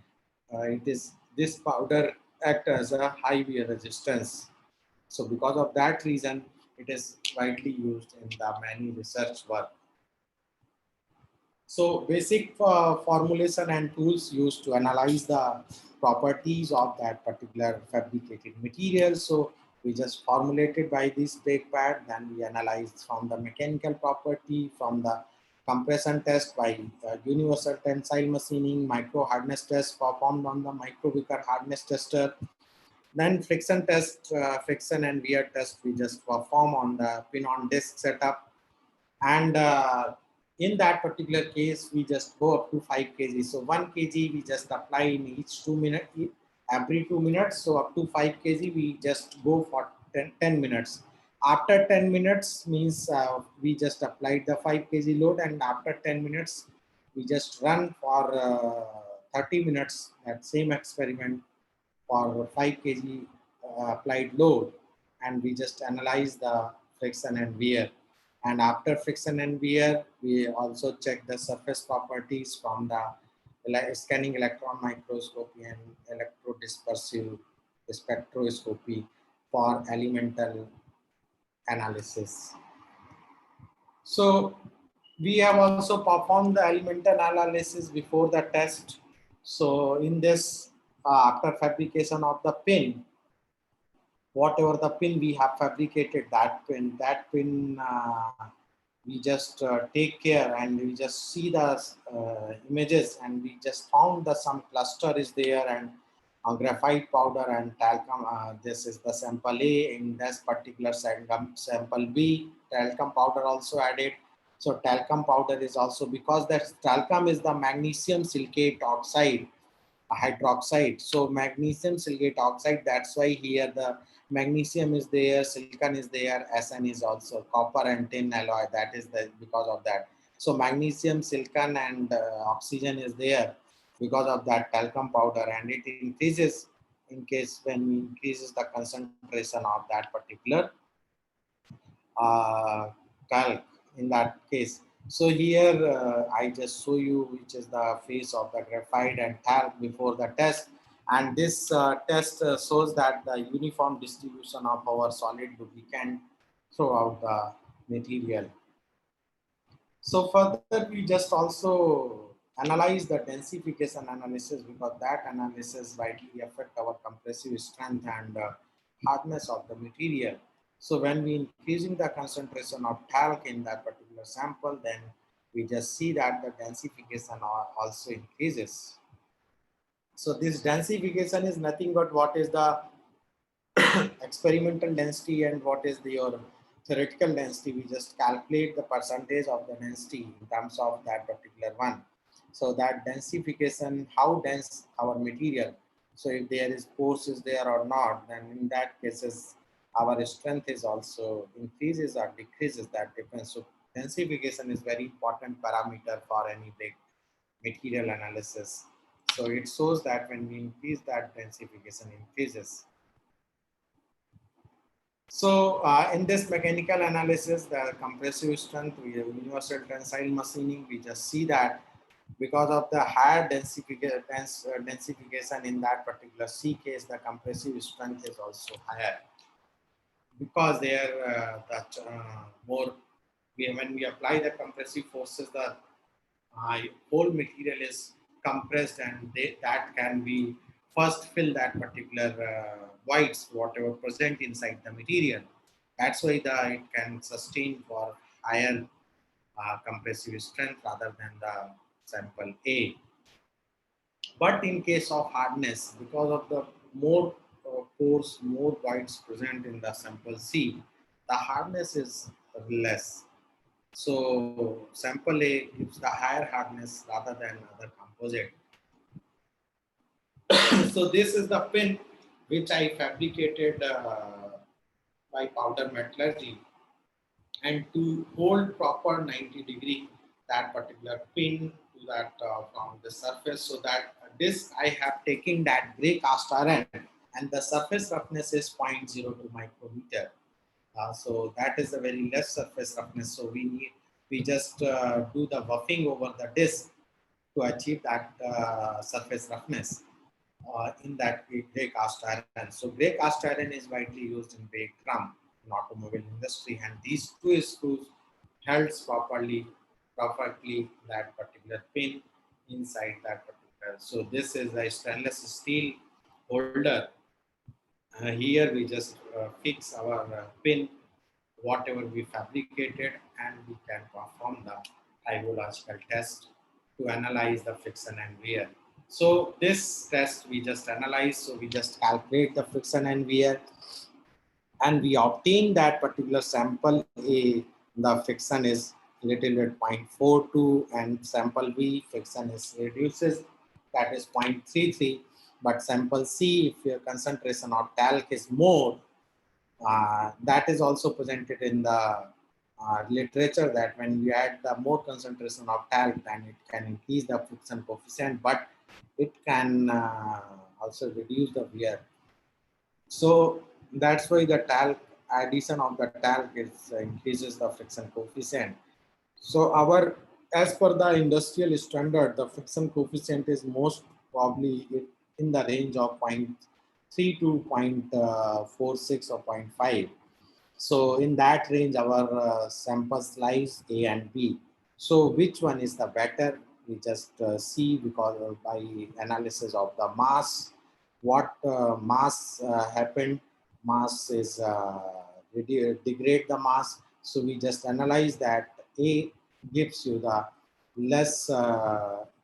It is this powder act as a high wear resistance. So because of that reason, it is widely used in the many research work. So basic formulation and tools used to analyze the properties of that particular fabricated material. So we just formulated by this brake pad, then we analyzed from the mechanical property, from the compression test by universal tensile machining, micro hardness test performed on the micro Vickers hardness tester. Then friction test, friction and wear test we just perform on the pin on disc setup. And in that particular case, we just go up to 5 kg. So 1 kg we just apply in each 2 minutes, every 2 minutes. So up to 5 kg we just go for 10 minutes. After 10 minutes means we just applied the 5 kg load, and after 10 minutes we just run for 30 minutes that same experiment for 5 kg applied load, and we just analyze the friction and wear. And after friction and wear, we also check the surface properties from the scanning electron microscopy and electrodispersive spectroscopy for elemental analysis. So we have also performed the elemental analysis before the test. So in this, after fabrication of the pin, whatever the pin we have fabricated, that pin we just take care and we just see the images, and we just found that some cluster is there, and graphite powder and talcum. This is the sample A. In this particular sample B, talcum powder also added. So talcum powder is also, because that talcum is the magnesium silicate oxide, hydroxide. So magnesium silicate oxide, that's why here the magnesium is there, silicon is there, Sn is also copper and tin alloy. That is the because of that. So magnesium, silicon, and oxygen is there because of that talcum powder, and it increases in case when we increases the concentration of that particular uh, calc in that case. So here I just show you which is the phase of the graphite and talc before the test, and this test shows that the uniform distribution of our solid lubricant throughout the material. So further we just also analyze the densification analysis, because that analysis widely affect our compressive strength and hardness of the material. So when we increasing the concentration of talc in that particular sample, then we just see that the densification also increases. So this densification is nothing but what is the experimental density and what is your theoretical density. We just calculate the percentage of the density in terms of that particular one. So that densification, how dense our material. So if there is force is there or not, then in that cases our strength is also increases or decreases. That depends. So densification is very important parameter for any big material analysis. So it shows that when we increase, that densification increases. So in this mechanical analysis, the compressive strength, we have universal tensile machining, we just see that because of the higher densification in that particular C case, the compressive strength is also higher, because there more when we apply the compressive forces, the whole material is compressed, and that can be first fill that particular voids whatever present inside the material. That's why it can sustain for higher compressive strength rather than the sample A. But in case of hardness, because of the more pores, more voids present in the sample C, the hardness is less. So sample A gives the higher hardness rather than other composite. So this is the pin which I fabricated by powder metallurgy, and to hold proper 90-degree that particular pin to that from the surface, so that this I have taken that gray cast iron, and the surface roughness is 0.02 micrometer. So that is a very less surface roughness. So we just do the buffing over the disc to achieve that surface roughness in that gray cast iron. So gray cast iron is widely used in brake drum in automobile industry, and these two screws holds perfectly that particular pin inside that particular. So this is a stainless steel holder. Here we just fix our pin whatever we fabricated, and we can perform the tribological test to analyze the friction and wear. So this test we just analyze, so we just calculate the friction and wear, and we obtain that particular sample A, the friction is little bit 0.42, and sample B friction is reduces, that is 0.33. But sample C, if your concentration of talc is more, that is also presented in the literature, that when you add the more concentration of talc, then it can increase the friction coefficient, but it can also reduce the wear. So that's why the talc addition of the talc is increases the friction coefficient. So our As per the industrial standard, the friction coefficient is most probably in the range of zero point 0.3 to 0.46 or zero point 0.5. So in that range, our samples lies A and B. So which one is the better? We just see because by analysis of the mass, what mass happened. Mass is degrade the mass. So we just analyze that A gives you the less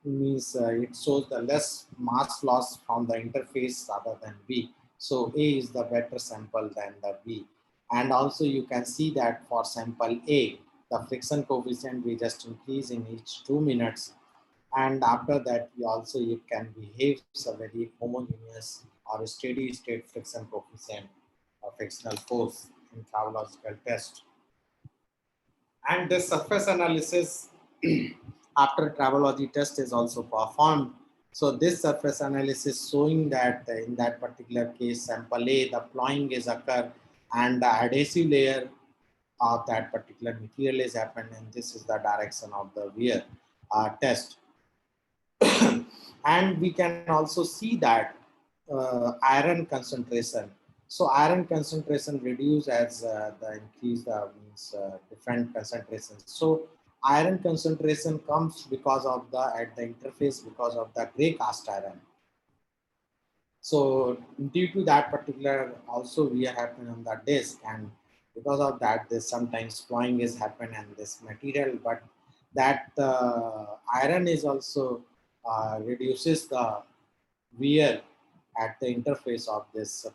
means it shows the less mass loss from the interface rather than B. So A is the better sample than the B. And also you can see that for sample A, the friction coefficient we just increase in each 2 minutes. And after that, we also it can behave a very homogeneous or steady state friction coefficient or frictional force in travological test. And the surface analysis after travology test is also performed. So this surface analysis showing that in that particular case, sample A, the plowing is occur and the adhesive layer of that particular material is happened, and this is the direction of the wear test. And we can also see that iron concentration. So iron concentration reduce as the increase means different concentrations. So iron concentration comes because of the at the interface because of the gray cast iron. So due to that particular also we are happening on the disk, and because of that this sometimes flying is happen and this material, but that iron is also reduces the wear at the interface of this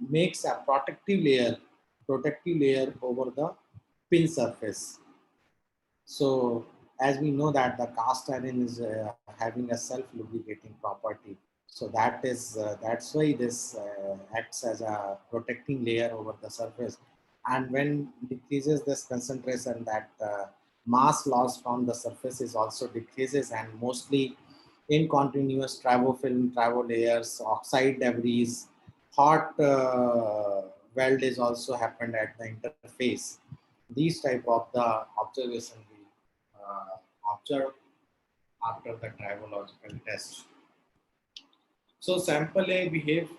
makes a protective layer over the pin surface. So as we know that the cast iron is having a self lubricating property, so that's why this acts as a protecting layer over the surface. And when decreases this concentration, that mass loss from the surface is also decreases, and mostly in continuous tribofilm, tribo layers, oxide debris, hot weld is also happened at the interface. These type of the observation we observe after the tribological test. So sample A behaves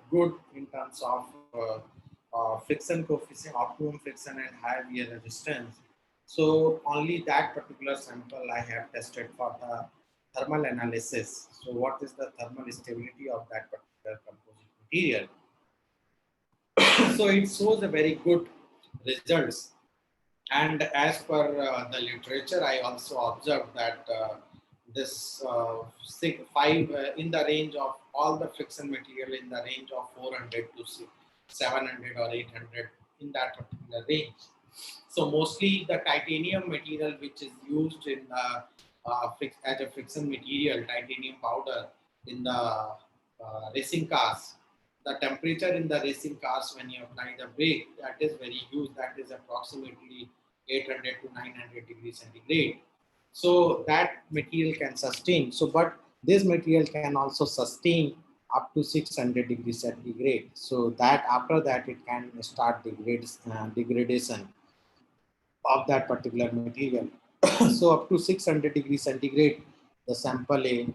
good in terms of friction coefficient, optimum friction and high wear resistance. So only that particular sample I have tested for the thermal analysis. So what is the thermal stability of that particular composite material? So it shows a very good results. And as per the literature, I also observed that this five in the range of all the friction material in the range of 400 to 700 or 800 in that particular range. So mostly the titanium material which is used in the as a friction material, titanium powder in the racing cars. The temperature in the racing cars when you apply the brake, that is very huge. That is approximately 800 to 900 degrees centigrade. So that material can sustain. So, but this material can also sustain up to 600 degrees centigrade. So that after that it can start degradation of that particular material. So up to 600 degrees centigrade, the sample A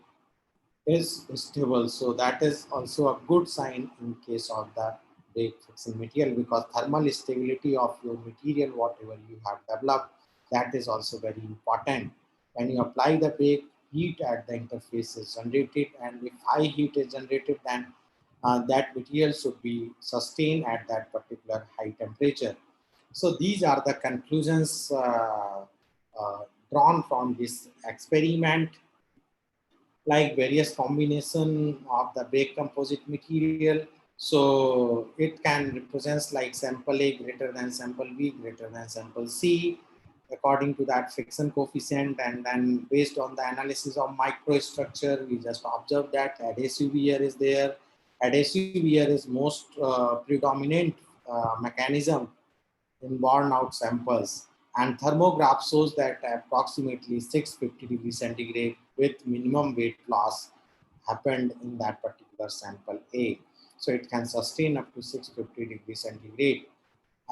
is stable. So that is also a good sign in case of the brake friction material, because thermal stability of your material, whatever you have developed, that is also very important. When you apply the brake, heat at the interface is generated, and if high heat is generated, then that material should be sustained at that particular high temperature. So these are the conclusions uh, drawn from this experiment, like various combination of the brake composite material. So it can represents like sample A greater than sample B greater than sample C according to that friction coefficient, and then based on the analysis of microstructure, we just observe that adhesive wear is there. Adhesive wear is most predominant mechanism in worn out samples, and thermograph shows that approximately 650 degrees centigrade with minimum weight loss happened in that particular sample A. So it can sustain up to 650 degrees centigrade.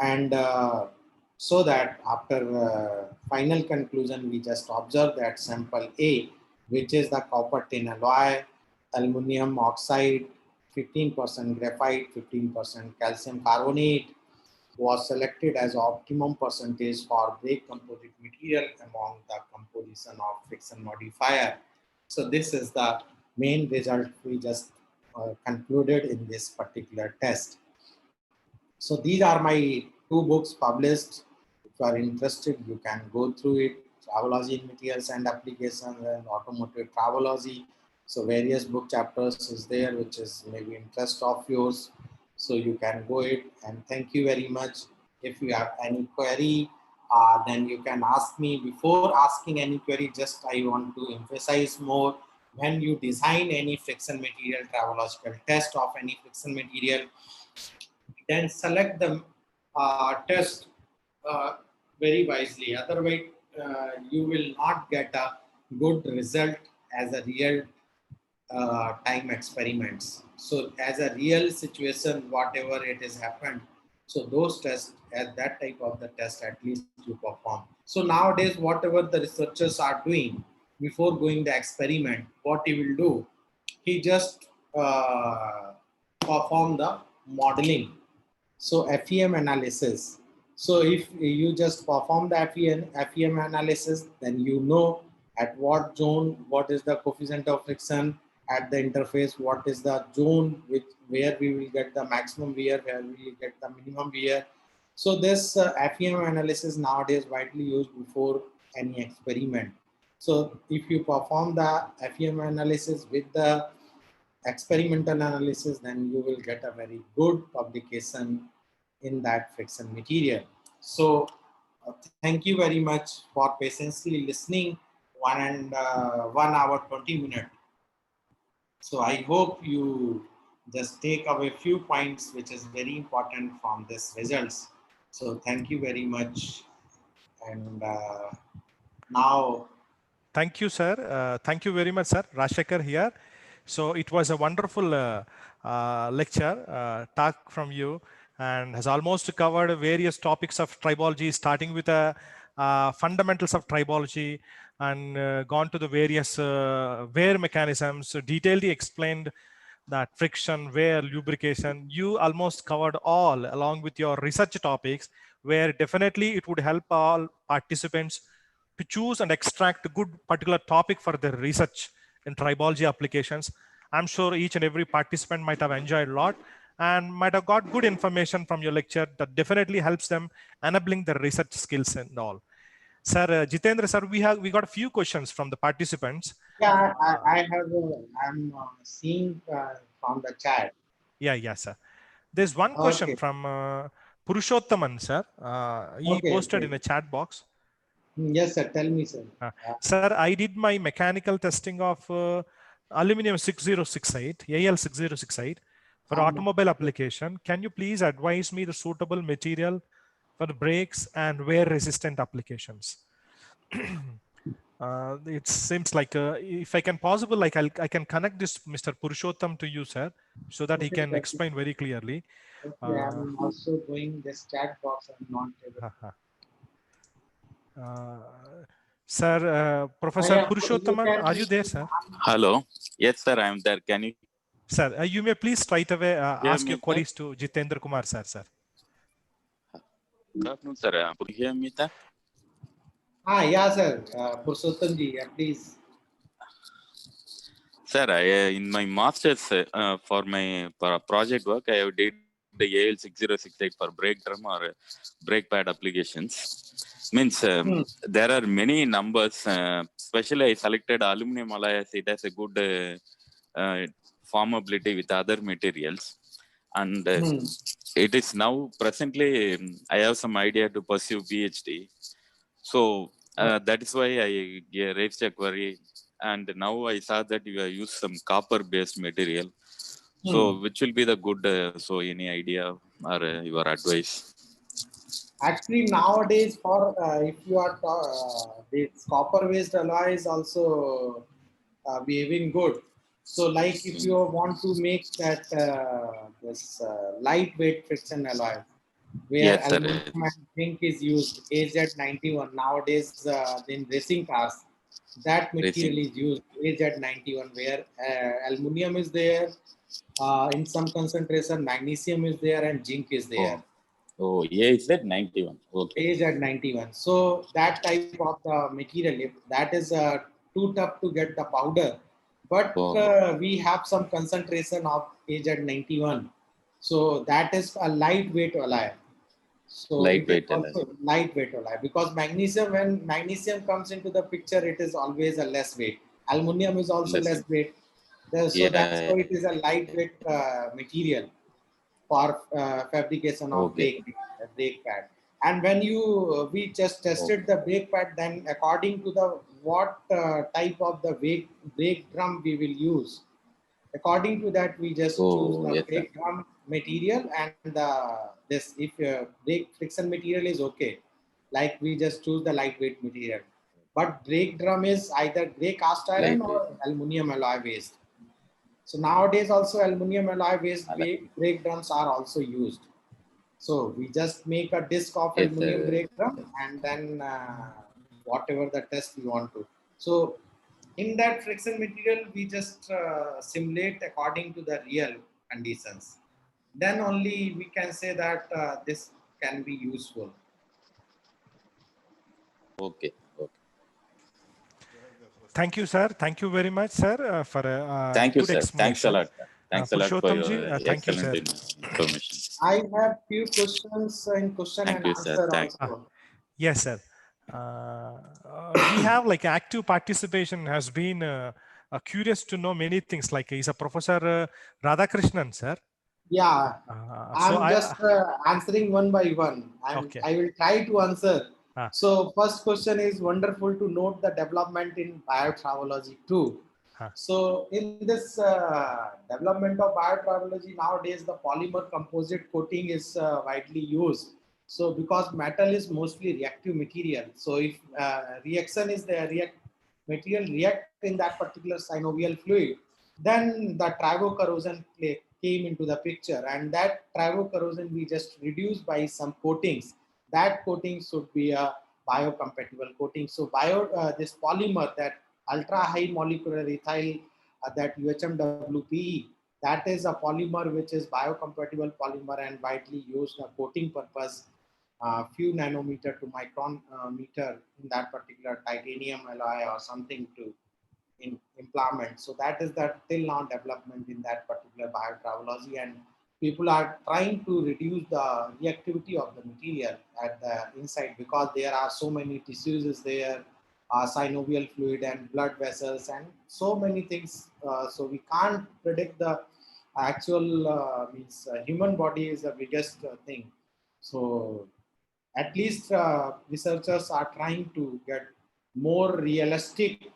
And so that after final conclusion, we just observe that sample A, which is the copper tin alloy, aluminum oxide, 15% graphite, 15% calcium carbonate, was selected as optimum percentage for brake composite material among the composition of friction modifier. So this is the main result we just concluded in this particular test. So these are my two books published. If you are interested, you can go through it. Travology in Materials and Applications and Automotive Travology. So various book chapters is there, which is maybe interest of yours. So you can go it. And thank you very much. If you have any query, then you can ask me. Before asking any query, just I want to emphasize more. When you design any friction material travological test of any friction material, then select the test very wisely. Otherwise, you will not get a good result as a real time experiments. So as a real situation, whatever it has happened, so those tests, at that type of the test, at least you perform. So nowadays, whatever the researchers are doing before going the experiment, what he will do, he just perform the modeling, so FEM analysis. So if you just perform the FEM analysis, then you know at what zone, what is the coefficient of friction at the interface, what is the zone where we will get the maximum wear, where we will get the minimum wear. So this FEM analysis nowadays widely used before any experiment. So if you perform the FEM analysis with the experimental analysis, then you will get a very good publication in that friction material. So thank you very much for patiently listening 1 hour 20 minutes. So I hope you just take away few points which is very important from this results. So thank you very much. And now, thank you, sir. Thank you very much, sir. Rashekar here. So it was a wonderful lecture, talk from you, and has almost covered various topics of tribology, starting with the fundamentals of tribology, and gone to the various wear mechanisms, detailedly explained that friction, wear, lubrication. You almost covered all along with your research topics, where definitely it would help all participants to choose and extract a good particular topic for their research in tribology applications. I'm sure each and every participant might have enjoyed a lot and might have got good information from your lecture that definitely helps them enabling their research skills and all. Sir, Jitendra sir, we got a few questions from the participants. yeah, I have, I'm seeing from the chat. Yeah, sir. There's one question Okay, from Purushothaman, sir. He okay, posted okay. in a chat box. Yes, sir. Tell me, sir. Sir, I did my mechanical testing of aluminum 6068, AL6068 for automobile application. Can you please advise me the suitable material for the brakes and wear resistant applications? It seems like if I can possible, like I can connect this Mr. Purushottam to you, sir, so that he Okay, can that is, explain very clearly. okay. I'm also going this chat box. I'm not able. Sir, Professor Yeah, you Purushottam, can. are you there, sir? Hello. Yes, sir, I am there. Can you Sir, you may please straight away hear ask me, your sir? queries to Jitendra Kumar, sir. Good afternoon, sir. Can you hear me, sir? Yeah, sir. Purushottam ji, yeah, please. Sir, in my master's for my project work, I have did the AL6068 for brake drum or brake pad applications. Means there are many numbers. Especially, I selected aluminum alloy as it has a good formability with other materials, and it is now presently I have some idea to pursue PhD. So that is why I raised a query, and now I saw that you have used some copper-based material. So which will be the good? So any idea or your advice? Actually, nowadays, for if you are this copper-based alloy is also behaving good. So, like if you want to make that this lightweight friction alloy, where Yes, sir. aluminum and zinc is used, AZ91. Nowadays, in racing cars, that material Racing. is used, AZ91, where aluminum is there, in some concentration, magnesium is there, and zinc is there. Oh, oh, yeah, is that 91? Okay. AZ91. So that type of the material, if that is too tough to get the powder, but Oh, we have some concentration of AZ91. So that is a lightweight alloy. So it is lightweight alloy. also lightweight alloy, because magnesium, when magnesium comes into the picture, it is always a less weight. Aluminum is also Less. less weight. So that's Yeah. why it is a lightweight material for fabrication of Okay. brake pad. And when you we just tested Okay. the brake pad, then according to the what type of the brake drum we will use, according to that we just choose Oh, the yes, sir. brake drum material. And this, if brake friction material is okay, like we just choose the lightweight material. But brake drum is either gray cast iron Lightweight. or aluminum alloy based. So nowadays also aluminum alloy based Alloy. brake drums are also used. So we just make a disc of Yes, aluminum sir. brake drum, and then whatever the test we want to. So in that friction material, we just simulate according to the real conditions. Then only we can say that this can be useful. Okay. Okay. Thank you, sir. Thank you very much, sir, for a Thank you, good sir. Thanks a explanation. lot. Thanks a lot for your Purushottamji, thank you, excellent sir. information. I have few questions in question Thank and you, sir. answer Thank. also. Yes, sir. We have like active participation has been curious to know many things. Like he's a Professor Radhakrishnan, sir. Yeah, So I'm just answering one by one. okay. I will try to answer. Uh, So first question is wonderful to note the development in biotravology too. uh, So in this development of biotravology nowadays, the polymer composite coating is widely used. So because metal is mostly reactive material, so if reaction is the material react in that particular synovial fluid, then the tribo corrosion came into the picture, and that tribo corrosion we just reduced by some coatings. That coating should be a biocompatible coating. So this polymer, that ultra high molecular ethyl, that UHMWPE, that is a polymer which is biocompatible polymer and widely used for coating purpose, few nanometer to micron meter in that particular titanium alloy or something to implement. So that is the till now development in that particular biotravology, and people are trying to reduce the reactivity of the material at the inside, because there are so many tissues is there, synovial fluid and blood vessels and so many things. So we can't predict the actual means human body is the biggest thing. So at least researchers are trying to get more realistic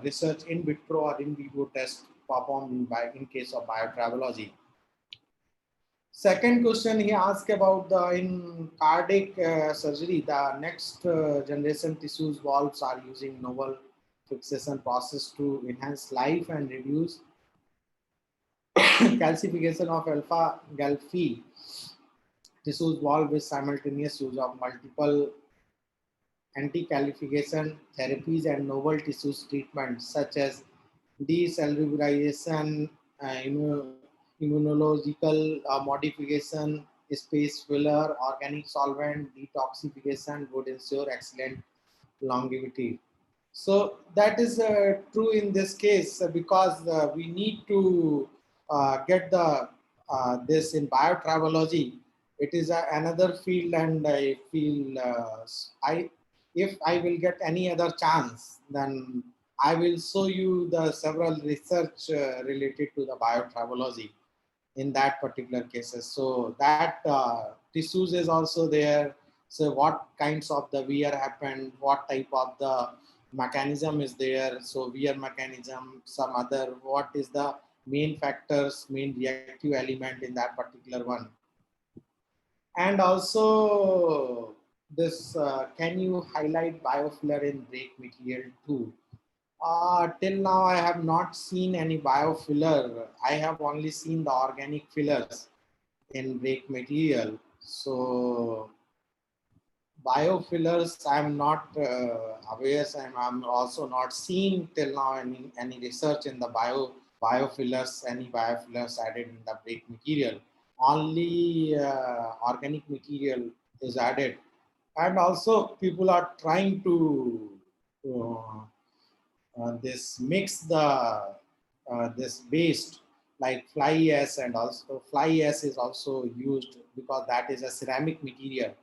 research in vitro or in vivo test performed in case of biotravology. Second question he asked about the in cardiac surgery, the next generation tissues valves are using novel fixation process to enhance life and reduce calcification of alpha Galfi tissues valve with simultaneous use of multiple anti-calcification therapies and novel tissues treatments such as decellularization, immunological modification, space filler, organic solvent, detoxification would ensure excellent longevity. So that is true in this case, because we need to get the this in biotravology. It is another field, and I feel I if I will get any other chance, then I will show you the several research related to the biotravology in that particular cases. So that tissues is also there. So what kinds of the wear happened, what type of the mechanism is there. So wear mechanism, some other, what is the main factors, main reactive element in that particular one. And also this, can you highlight biofiller in brake material too? Till now, I have not seen any biofiller. I have only seen the organic fillers in brake material. So biofillers, I'm not aware. I'm also not seeing till now any research in the biofillers, any biofillers added in the brake material. Only organic material is added, and also people are trying to this mix the this waste like fly ash, and also fly ash is also used because that is a ceramic material,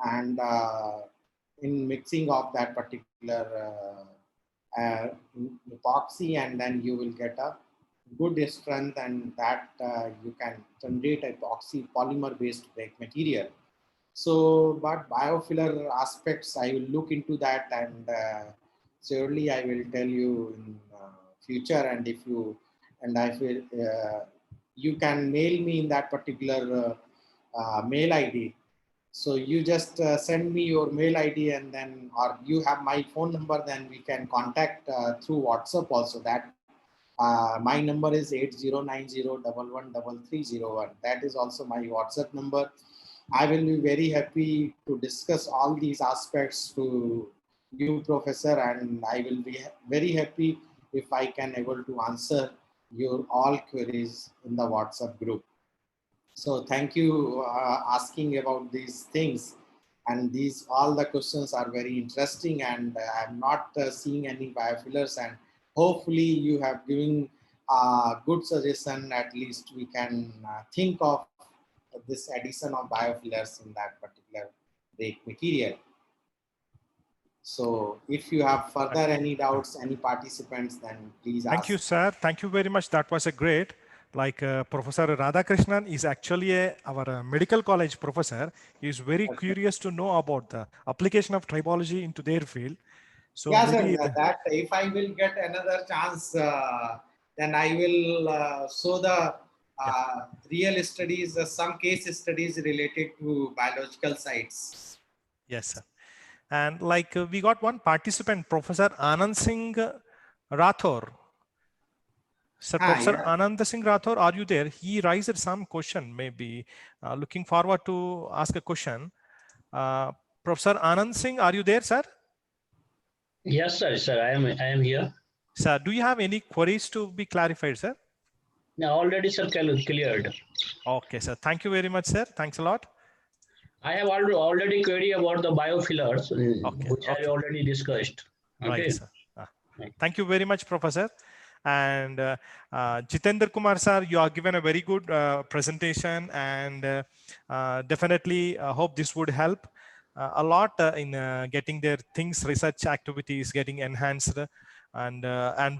and in mixing of that particular epoxy, and then you will get a good strength, and that you can generate epoxy polymer based brake material. So, but biofiller aspects, I will look into that, and surely I will tell you in future. And if you, and I feel you can mail me in that particular mail ID. So you just send me your mail ID, and then, or you have my phone number, then we can contact through WhatsApp also. That my number is 8090113301. That is also my WhatsApp number. I will be very happy to discuss all these aspects to you, Professor, and I will be very happy if I can able to answer your all queries in the WhatsApp group. So thank you asking about these things, and these all the questions are very interesting, and I'm not seeing any biofillers, and hopefully you have given good suggestion. At least we can think of this addition of biofillers in that particular brake material. So if you have further any doubts, any participants, then please ask. Thank you, sir. Thank you very much. That was a great. Like Professor Radhakrishnan is actually our medical college professor. He is very curious to know about the application of tribology into their field. So yeah, maybe sir, that if I will get another chance, then I will show the real studies, some case studies related to biological sites. Yes, sir. And like we got one participant, Professor Anand Singh Rathor. Sir, Professor Anand Singh Rathor, are you there? He raised some question, maybe looking forward to ask a question. Professor Anand Singh, are you there, sir? Yes, sir. Sir, I am here. Sir, do you have any queries to be clarified, sir? No, already, sir, cleared. Okay, sir. Thank you very much, sir. Thanks a lot. I have already query about the biofillers, which I already discussed. Okay. Right, sir. Thank you very much, Professor. And Jitendra Kumar sir, you are given a very good presentation, and definitely hope this would help a lot in getting their things, research activities getting enhanced. And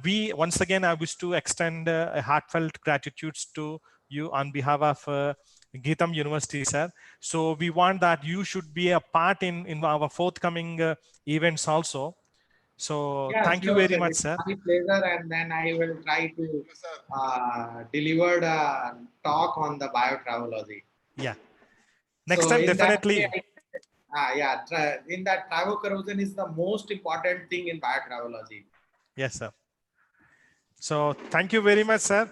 we, once again, I wish to extend a heartfelt gratitude to you on behalf of Geetam University, sir. So we want that you should be a part in our forthcoming events also. So yeah, thank you sure, very sir. much, It's sir. my pleasure, and then I will try to deliver the talk on the biotravology. Yeah. Next so time, in definitely. That way, in that travocorrosion is the most important thing in biotravology. Yes, sir. So thank you very much, sir.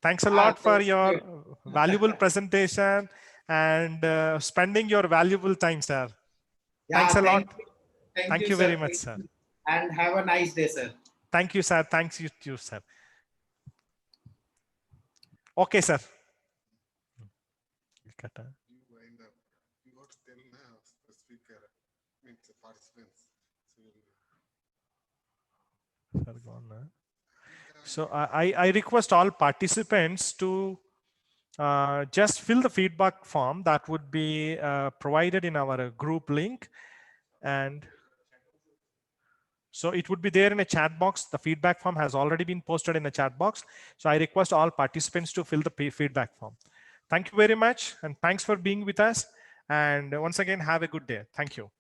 Thanks a lot for your valuable presentation and spending your valuable time, sir. Yeah, thanks a lot. Thank you, you sir. very much, sir. And have a nice day, sir. Thank you, sir. Thanks you too, sir. Okay, sir. So I request all participants to just fill the feedback form that would be provided in our group link, and so it would be there in a chat box. The feedback form has already been posted in a chat box. So I request all participants to fill the feedback form. Thank you very much, and thanks for being with us. And once again, have a good day. Thank you.